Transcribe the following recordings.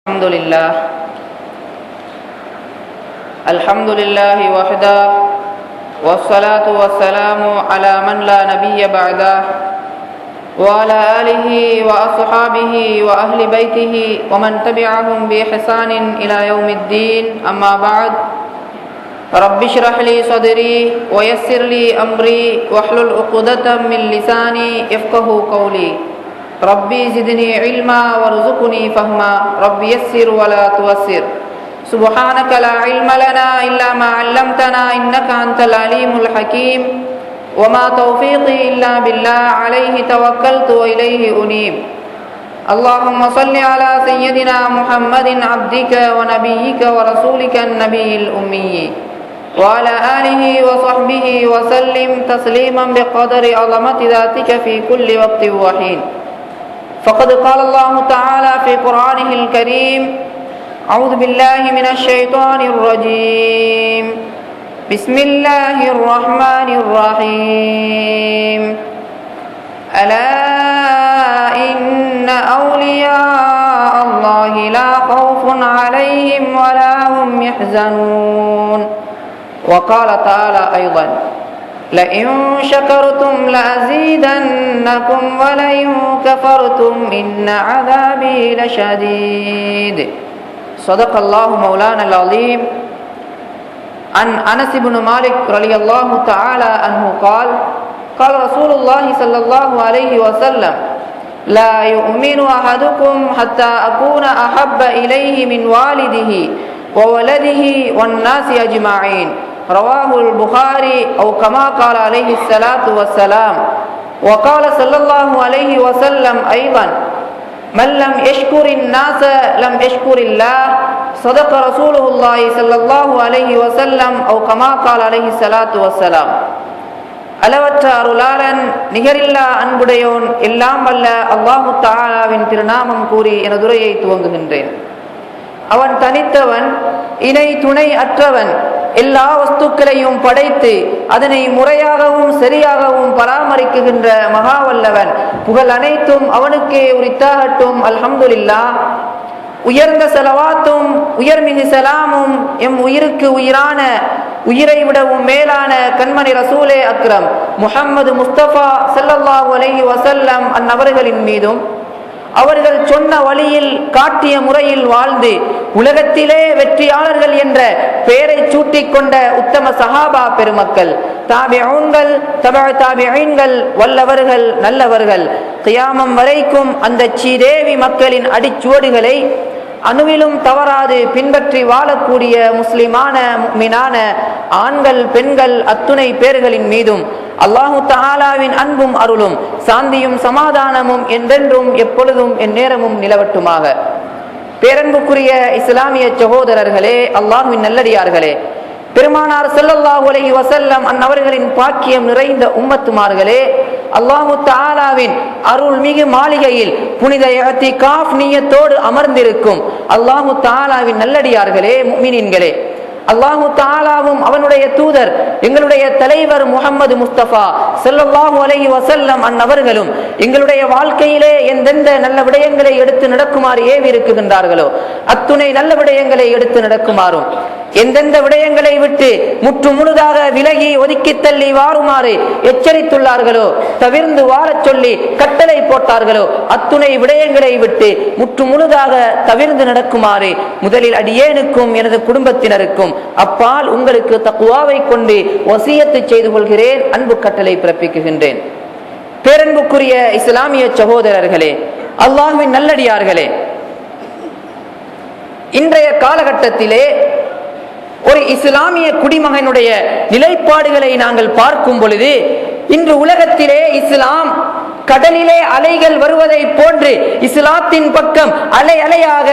الحمد لله وحده والصلاة والسلام على من لا نبي بعده وعلى آله وأصحابه وأهل بيته ومن تبعهم بإحسان إلى يوم الدين. أما بعد، رب اشرح لي صدري ويسر لي أمري واحلل عقدة من لساني يفقهوا قولي. ربي زدني علما وارزقني فهما. ربي يسر ولا توسر. سبحانك لا علم لنا إلا ما علمتنا إنك أنت العليم الحكيم. وما توفيقي إلا بالله عليه توكلت وإليه أنيب. اللهم صل على سيدنا محمد عبدك ونبيك ورسولك النبي الأمي وعلى آله وصحبه وسلم تسليما بقدر عظمة ذاتك في كل وقت وحين. فقد قال الله تعالى في قرآنه الكريم: أعوذ بالله من الشيطان الرجيم. بسم الله الرحمن الرحيم. ألا إن أولياء الله لا خوف عليهم ولا هم يحزنون. وقال تعالى أيضا: لئن شكرتم لأزيدنكم ولئن كفرتم إن عذابي لشديد. صدق الله مولانا العظيم. عن أنس بن مالك رضي الله تعالى عنه قال: قال رسول الله صلى الله عليه وسلم: لا يؤمن أحدكم حتى أكون أحب إليه من والده وولده والناس أجمعين. رواه البخاري أو كما قال عليه الصلاة والسلام. وقال صلى الله عليه وسلم أيضا: من لم يشكر الناس لم يشكر الله. صدق رسوله الله صلى الله عليه وسلم أو كما قال عليه الصلاة والسلام. அளவற்ற அருளாளன் நிகரில்லா அன்புடையோன் எல்லாம் வல்ல அல்லாஹு தஆலாவின் திருநாமம் கூறி எனது உரையை துவங்குகின்றேன். அவன் தனித்தவன், இணை துணை அற்றவன். எல்லா வஸ்துக்களையும் படைத்து அதனை முறையாகவும் சரியாகவும் பராமரிக்குகின்ற மகாவல்லவன். புகழ் அனைத்தும் அவனுக்கே உரித்தாகட்டும். அல்ஹம்துலில்லாஹ். உயர்ந்த ஸலவாத்தும் உயர்மிகு சலாமும் எம் உயிருக்கு உயிரான, உயிரை விடவும் மேலான கண்மணி ரசூலே அக்ரம் முஹம்மது முஸ்தபா ஸல்லல்லாஹு அலைஹி வஸல்லம் அன்னவர்களின் மீதும், அவர்கள் சொன்ன வழியில் காட்டிய முறையில் வாழ்ந்து உலகத்திலே வெற்றியாளர்கள் என்ற பெயரை சூட்டிக் கொண்ட உத்தம சஹாபா பெருமக்கள், தாபிஊன்கள், தபஅ தாபிஈன்கள், வல்லவர்கள், நல்லவர்கள், கியாமம் வரைக்கும் அந்த சீதேவி மக்களின் அடிச்சுவடுகளை அணுவிலும் தவறாது பின்பற்றி வாழக்கூடிய முஸ்லிமான முஃமினான ஆண்கள், பெண்கள் அத்துணை பேர்களின் மீதும் அல்லாஹு தஆலாவின் அன்பும் அருளும் சாந்தியும் சமாதானமும் என்றென்றும் எப்பொழுதும் எந்நேரமும் நிலவட்டுமாக. பேரன்புக்குரிய இஸ்லாமிய சகோதரர்களே, அல்லாஹ்வின் நல்லடியார்களே, பெருமானார் ஸல்லல்லாஹு அலைஹி வஸல்லம் அன்னவர்களின் பாக்கியம் நிறைந்த உம்மத்துமார்களே, அல்லாஹு தஆலாவின் அருள் மிகு மாளிகையில் புனித இஅ்திகாஃப் நியத்தோடு அமர்ந்திருக்கும் அல்லாஹு தஆலாவின் நல்லடியார்களே, முஃமினீன்களே, அல்லாஹு தஆலாவும் அவனுடைய தூதர் எங்களுடைய தலைவர் முஹம்மது முஸ்தபா ஸல்லல்லாஹு அலைஹி வஸல்லம் அன்னவர்களும் எங்களுடைய வாழ்க்கையிலே எந்தெந்த நல்ல விடயங்களை எடுத்து நடக்குமாறு ஏவி இருக்குகின்றார்களோ அத்துணை நல்ல விடயங்களை எடுத்து நடக்குமாறும், எந்தெந்த விடயங்களை விட்டு முற்று முழுதாக விலகி ஒதுக்கி தள்ளி வாருமாறு எச்சரித்துள்ளார்களோ, தவிர்ந்து வாழச் சொல்லி கட்டளை போட்டார்களோ அத்துணை விடயங்களை விட்டு முற்று முழுதாக தவிர்ந்து நடக்குமாறு முதலில் அடியேனுக்கும் எனது குடும்பத்தினருக்கும் அப்பால் உங்களுக்கு தக்வாவை கொண்டு வசியத்து செய்து கொள்கிறேன், அன்பு கட்டளை பிறப்பிக்குகின்றேன். பேரன்புக்குரிய இஸ்லாமிய சகோதரர்களே, அல்லாஹ்வின் நல்லடியார்களே, இன்றைய காலகட்டத்திலே ஒரு இஸ்லாமிய குடிமகனுடைய நிலைப்பாடுகளை நாங்கள் பார்க்கும் பொழுது, இன்று உலகத்திலே இஸ்லாம் கடலிலே அலைகள் வருவதை போன்று இஸ்லாத்தின் பக்கம் அலை அலையாக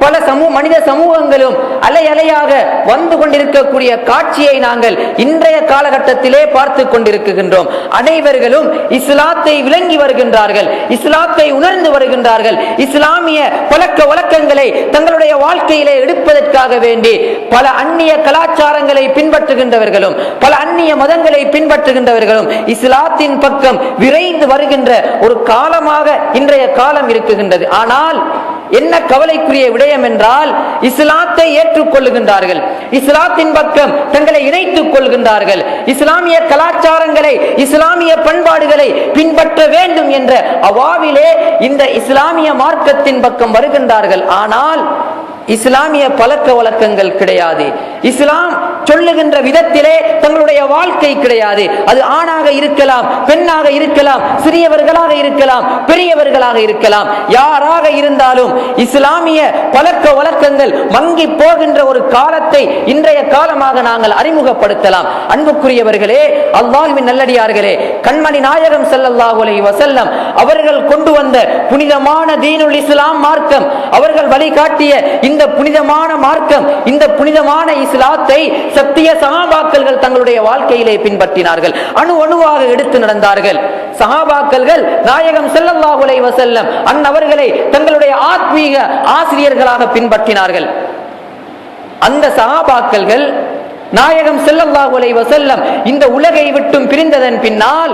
பல மனித சமூகங்களும் அலை அலையாக வந்து கொண்டிருக்கக்கூடிய காட்சியை நாங்கள் இன்றைய காலகட்டத்திலே பார்த்து கொண்டிருக்கின்றோம். அனைவர்களும் இஸ்லாத்தை விளங்கி வருகின்றார்கள், இஸ்லாத்தை உணர்ந்து வருகின்றார்கள். இஸ்லாமிய பழக்க வழக்கங்களை தங்களுடைய வாழ்க்கையிலே எடுப்பதற்காக வேண்டி பல அந்நிய கலாச்சாரங்களை பின்பற்றுகின்றவர்களும் பல அந்நிய மதங்களை பின்பற்றுகின்றவர்களும் இஸ்லாத்தின் பக்கம் விரைந்து வருகின்ற ஒரு காலமாக இன்றைய காலம் இருக்குகின்றது. ஆனால் என்ன கவலைக்குரிய விடயம் என்றால், இஸ்லாத்தை ஏற்றுக்கொள்ளுகின்றார்கள், இஸ்லாத்தின் பக்கம் தங்களை இணைத்துக் கொள்கின்றார்கள், இஸ்லாமிய கலாச்சாரங்களை இஸ்லாமிய பண்பாடுகளை பின்பற்ற வேண்டும் என்ற அவாவிலே இந்த இஸ்லாமிய மார்க்கத்தின் பக்கம் வருகின்றார்கள். ஆனால் இஸ்லாமிய பழக்க வழக்கங்கள் கிடையாது, இஸ்லாம் சொல்லுகின்ற விதத்திலே தங்களுடைய வாழ்க்கை கிடையாது. அது ஆணாக இருக்கலாம், பெண்ணாக இருக்கலாம், சிறியவர்களாக இருக்கலாம், பெரியவர்களாக இருக்கலாம், யாராக இருந்தாலும் இஸ்லாமிய பழக்க வழக்கங்கள் மங்கி போகின்ற ஒரு காலத்தை இன்றைய காலமாக நாங்கள் அறிமுகப்படுத்தலாம். அன்புக்குரியவர்களே, அல்லாஹ்வின் நல்லடியார்களே, கண்மணி நாயகம் ஸல்லல்லாஹு அலைஹி வஸல்லம் அவர்கள் கொண்டு வந்த புனிதமான தீனுல் இஸ்லாம் மார்க்கம், அவர்கள் வழிகாட்டிய இந்த புனிதமான மார்க்கம், இந்த புனிதமான இஸ்லாத்தை சத்திய சஹாபாக்கள் தங்களுடைய வாழ்க்கையிலே பின்பற்றினார்கள், அணு அணுவாக எடுத்து நடந்தார்கள். சஹாபாக்கள் நாயகம் ஸல்லல்லாஹு அலைஹி வஸல்லம் அன்னவர்களை தங்களுடைய ஆத்மீக ஆசிரியர்களாக பின்பற்றினார்கள். அந்த சஹாபாக்கள் நாயகம் ஸல்லல்லாஹு அலைஹி வஸல்லம் இந்த உலகை விட்டும் பிரிந்ததன் பின்னால்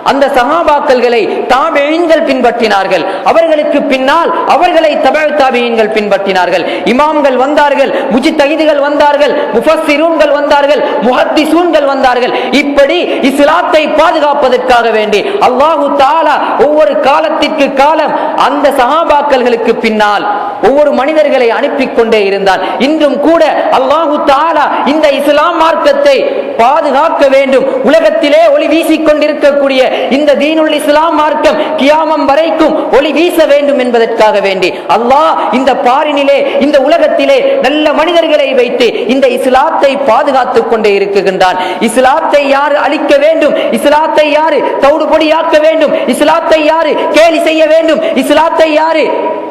அந்த சஹாபாக்களை தாபிஈன்கள் பின்பற்றினார்கள். அவர்களுக்கு பின்னால் அவர்களை தபஅ தாபிஈன்கள் பின்பற்றினார்கள். இமாம்கள் வந்தார்கள், முஜ்தஹிதுகள் வந்தார்கள், முஃபஸ்ஸிரூன்கள் வந்தார்கள், முஹத்திஸூன்கள் வந்தார்கள். இப்படி இஸ்லாத்தை பாதுகாப்பதற்காக வேண்டி அல்லாஹ் தஆலா ஒவ்வொரு காலத்திற்கு காலம் அந்த சஹாபாக்களுக்கு பின்னால் ஒவ்வொரு மனிதர்களை அனுப்பி கொண்டே இருந்தார். இன்றும் கூட அல்லாஹ் தஆலா இந்த இஸ்லாம் மார்க்கத்தை பாதுகாக்க வேண்டும், உலகத்திலே ஒளி வீசிக் கொண்டிருக்கக்கூடிய இந்த தீனுல் இஸ்லாம் மார்க்கம் கியாமம் வரைக்கும் ஒளி வீச வேண்டும் என்பதற்காக வேண்டி அல்லாஹ் இந்த பாரினிலே இந்த உலகத்திலே நல்ல மனிதர்களை வைத்து இந்த இஸ்லாத்தை பாதுகாத்துக் கொண்டே இருக்குகின்றான். இஸ்லாத்தை யாரு அழிக்க வேண்டும், இஸ்லாத்தை யாரு தவிடுபொடியாக்க வேண்டும், இஸ்லாத்தை யாரு கேலி செய்ய வேண்டும், இஸ்லாத்தை யாரு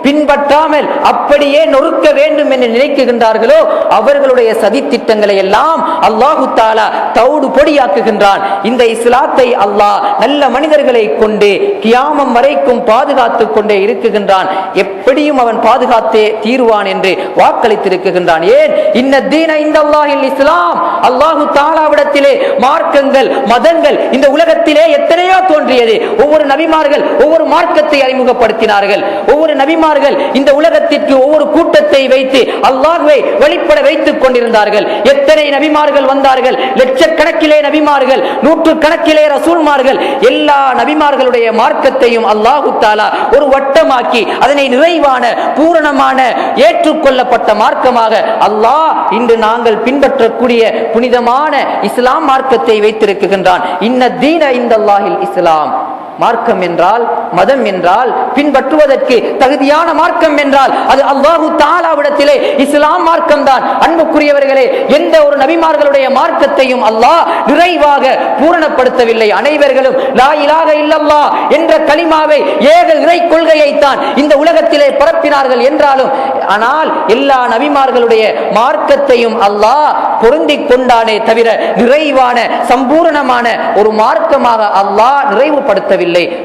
பின்பற்றாமல் அப்படியே நொறுக்க வேண்டும் என்று நினைக்குகின்றார்களோ அவர்களுடைய சதி திட்டங்களை எல்லாம் அல்லாஹ் தஆலா தவிடு பொடியாக்குகின்றான். இந்த இஸ்லாத்தை அல்லாஹ் நல்ல மனிதர்களை கொண்டு கியாமம் வரைக்கும் பாதுகாத்துக் கொண்டே இருக்குகின்றான். எப்படியும் அவன் பாதுகாத்தே தீருவான் என்று வாக்களித்திருக்கின்றான். ஏன்? இன்ன தீன இந்தல்லாஹில் இஸ்லாம். அல்லாஹ் தஆலாவிடத்திலே மார்க்கங்கள், மதங்கள் இந்த உலகத்திலே எத்தனையோ தோன்றியது. ஒவ்வொரு நபிமார்கள் ஒவ்வொரு மார்க்கத்தை அறிமுகப்படுத்தினார்கள். ஒவ்வொரு நபிமார்கள் இந்த உலகத்திற்கு ஒவ்வொரு கூட்டத்தை வைத்து அல்லாஹ்வை வெளிப்பட வைத்துக் கொண்டிருந்தார்கள். எத்தனை நபிமார்கள் வந்தார்கள், லட்சக்கணக்கிலே நபிமார்கள், நூற்றுக்கணக்கிலே ரசூல்மார்கள். எல்லா நபிமார்களுடைய மார்க்கத்தையும் அல்லாஹ் தஆலா ஒரு வட்டமாக்கி அதனை நிறைவான பூரணமான ஏற்றுக்கொள்ளப்பட்ட மார்க்கமாக அல்லாஹ் இன்று நாங்கள் பின்பற்றக்கூடிய புனிதமான இஸ்லாம் மார்க்கத்தை வைத்திருக்கின்றான். இன்ன தீன இந்தல்லாஹில் இஸ்லாம். மார்க்கம் என்றால், மதம் என்றால், பின்பற்றுவதற்கு தகுதியான மார்க்கம் என்றால் அது அல்லாஹ் தஆலாவிடத்திலே இஸ்லாம் மார்க்கம் தான். அன்புக்குரியவர்களே, எந்த ஒரு நபிமார்களுடைய மார்க்கத்தையும் அல்லாஹ் நிறைவாக பூரணப்படுத்தவில்லை. அனைவர்களும் லா இலாஹ இல்லல்லாஹ் என்ற கலிமாவை, ஏக இறை கொள்கையை தான் இந்த உலகத்திலே பரப்பினார்கள் என்றாலும், ஆனால் எல்லா நபிமார்களுடைய மார்க்கத்தையும் அல்லாஹ் பொருந்திக் கொண்டானே தவிர நிறைவான சம்பூரணமான ஒரு மார்க்கமாக அல்லாஹ் நிறைவுபடுத்தவில்லை.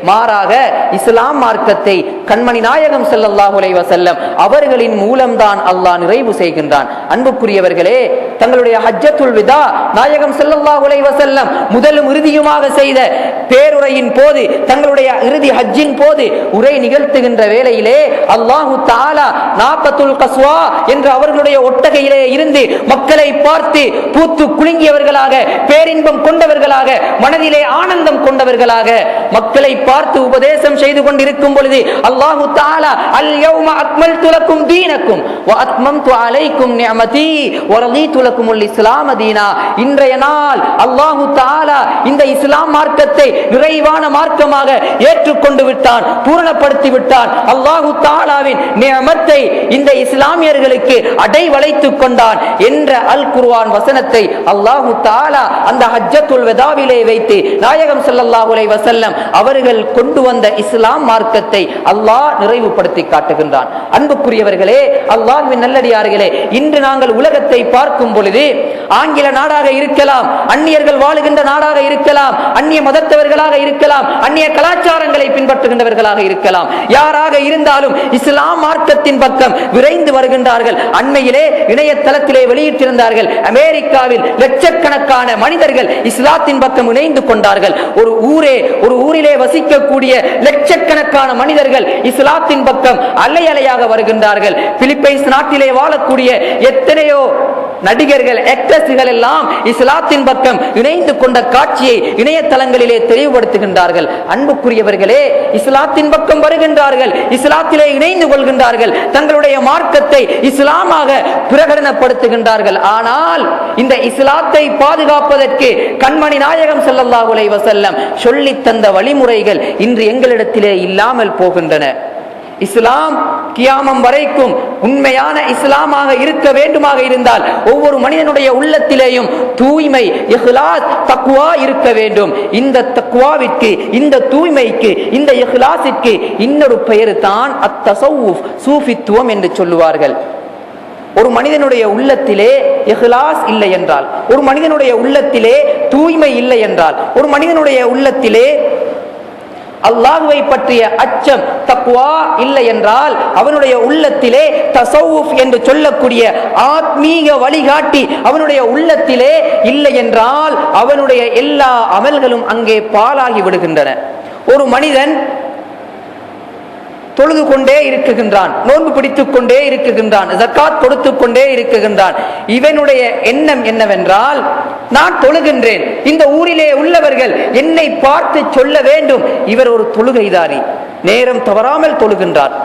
மாறாக இஸ்லாம் மார்க்கத்தை கண்மணி நாயகம் ஸல்லல்லாஹு அலைஹி வஸல்லம் அவர்களின் மூலம்தான் அல்லாஹ் நிறைவு செய்கின்றான். அன்புக்குரியவர்களே, தங்களுடைய ஹஜ்ஜத்துல் விதா நாயகம் ஸல்லல்லாஹு அலைஹி வஸல்லம் முதலும் இறுதியுமாக செய்த பேருரையின் போது, தங்களுடைய இறுதி ஹஜ்ஜின் போது உரை நிகழ்த்துகின்ற வேளையிலே அல்லாஹ் தஆலா நாகத்துல் கஸ்வா என்ற அவர்களுடைய ஒட்டகையிலே இருந்து மக்களை பார்த்து பூத்து குலுங்கியவர்களாக, பேரின்பம் கொண்டவர்களாக, மனதிலே ஆனந்தம் கொண்டவர்களாக மக்களை பார்த்து உபதேசம் செய்து கொண்டிருக்கும் பொழுது அல்லாஹ் தஆலா அல் யௌம அக்மல்து லக்கும் தீனக்கும் வ அத்மம்து அலைக்கும் நிஅமதி வ ரதீது லக்குமுல் இஸ்லாம் தீனா. இன்றைய நாள் அல்லாஹ் தஆலா இந்த இஸ்லாம் மார்க்கத்தை நிறைவான மார்க்கமாக ஏற்றுக்கொண்டு விட்டான், பூரணப்படுத்தி விட்டான். அல்லாஹ் தஆலாவின் நிஅமத்தை இந்த இஸ்லாமியர்களுக்கு அடைவளைத்துக் கொண்டான் என்ற அல் குர்ஆன் வசனத்தை அல்லாஹ் தஆலா அந்த ஹஜ்ஜத்துல் வதாவிலே வைத்து நாயகம் ஸல்லல்லாஹு அலைஹி வஸல்லம் அவர்கள் கொண்டு வந்த இஸ்லாம் மார்க்கத்தை அல்லாஹ் நிறைவுபடுத்தி காட்டுகின்றான். அன்புக்குரியவர்களே, அல்லாஹ்வின் நல்லடியார்களே, இன்று நாங்கள் உலகத்தை பார்க்கும் பொழுது ஆங்கில நாடாக இருக்கலாம், அந்நியர்கள் வாழுகின்ற நாடாக இருக்கலாம், அந்நிய மதத்தவர்களாக இருக்கலாம், அந்நிய கலாச்சாரங்களை பின்பற்றுகின்றவர்களாக இருக்கலாம், யாராக இருந்தாலும் இஸ்லாம் மார்க்கத்தின் பக்கம் விரைந்து வருகின்றார்கள். அண்மையிலே இணையதளத்திலே வெளியிட்டிருந்தார்கள், அமெரிக்காவில் லட்சக்கணக்கான மனிதர்கள் இஸ்லாத்தின் பக்கம் இணைந்து கொண்டார்கள். ஒரு ஊரிலே வசிக்கக்கூடிய லட்சக்கணக்கான மனிதர்கள் இஸ்லாத்தின் பக்கம் அலை அலையாக வருகின்றார்கள். பிலிப்பைன்ஸ் நாட்டிலே வாழக்கூடிய எத்தனையோ நடிகர்கள், ஆக்டர்ஸ்கள் எல்லாம் இஸ்லாத்தின் பக்கம் இணைந்து கொண்ட காட்சியை இணையதளங்களிலே தெளிவுபடுத்துகின்றார்கள். அன்புக்குரியவர்களே, இஸ்லாத்தின் பக்கம் வருகின்றார்கள், இஸ்லாத்திலே இணைந்து கொள்கின்றார்கள், தங்களுடைய மார்க்கத்தை இஸ்லாமாக பிரகடனப்படுத்துகின்றார்கள். ஆனால் இந்த இஸ்லாத்தை பாதுகாப்பதற்கு கண்மணி நாயகம் ஸல்லல்லாஹு அலைஹி வஸல்லம் சொல்லி தந்த வழிமுறைகள் இன்று எங்களிடத்திலே இல்லாமல் போகின்றன. இஸ்லாம் கியாமம் வரைக்கும் உண்மையான இஸ்லாமாக இருக்க வேண்டுமாக இருந்தால் ஒவ்வொரு மனிதனுடைய உள்ளத்திலேயும் தூய்மை, இஹ்லாஸ், தக்வா இருக்க வேண்டும். இந்த தக்வாவிற்கு, இந்த தூய்மைக்கு, இந்த இஹ்லாஸிற்கு இன்னொரு பெயர் தான் அத்தஸவ்வுஃப், சூஃபித்துவம் என்று சொல்லுவார்கள். ஒரு மனிதனுடைய உள்ளத்திலே இஹ்லாஸ் இல்லை என்றால், ஒரு மனிதனுடைய உள்ளத்திலே தூய்மை இல்லை என்றால், ஒரு மனிதனுடைய உள்ளத்திலே அல்லாஹ்வை பற்றிய அச்சம், தக்வா இல்லை என்றால், அவனுடைய உள்ளத்திலே தஸவ்வுஃப் என்று சொல்லக்கூடிய ஆத்மீக வழிகாட்டி அவனுடைய உள்ளத்திலே இல்லை என்றால் அவனுடைய எல்லா அமல்களும் அங்கே பாழாகி விடுகின்றன. ஒரு மனிதன் தொழுது கொண்டே இருக்குகின்றான், நோன்பு பிடித்துக் கொண்டே இருக்குகின்றான், ஜக்காத் கொடுத்து கொண்டே இருக்குகின்றான். இவனுடைய எண்ணம் என்னவென்றால், நான் தொழுகின்றேன், இந்த ஊரிலே உள்ளவர்கள் என்னை பார்த்து சொல்ல வேண்டும், இவர் ஒரு தொழுகைதாரி, நேரம் தவறாமல் தொழுகின்றார்.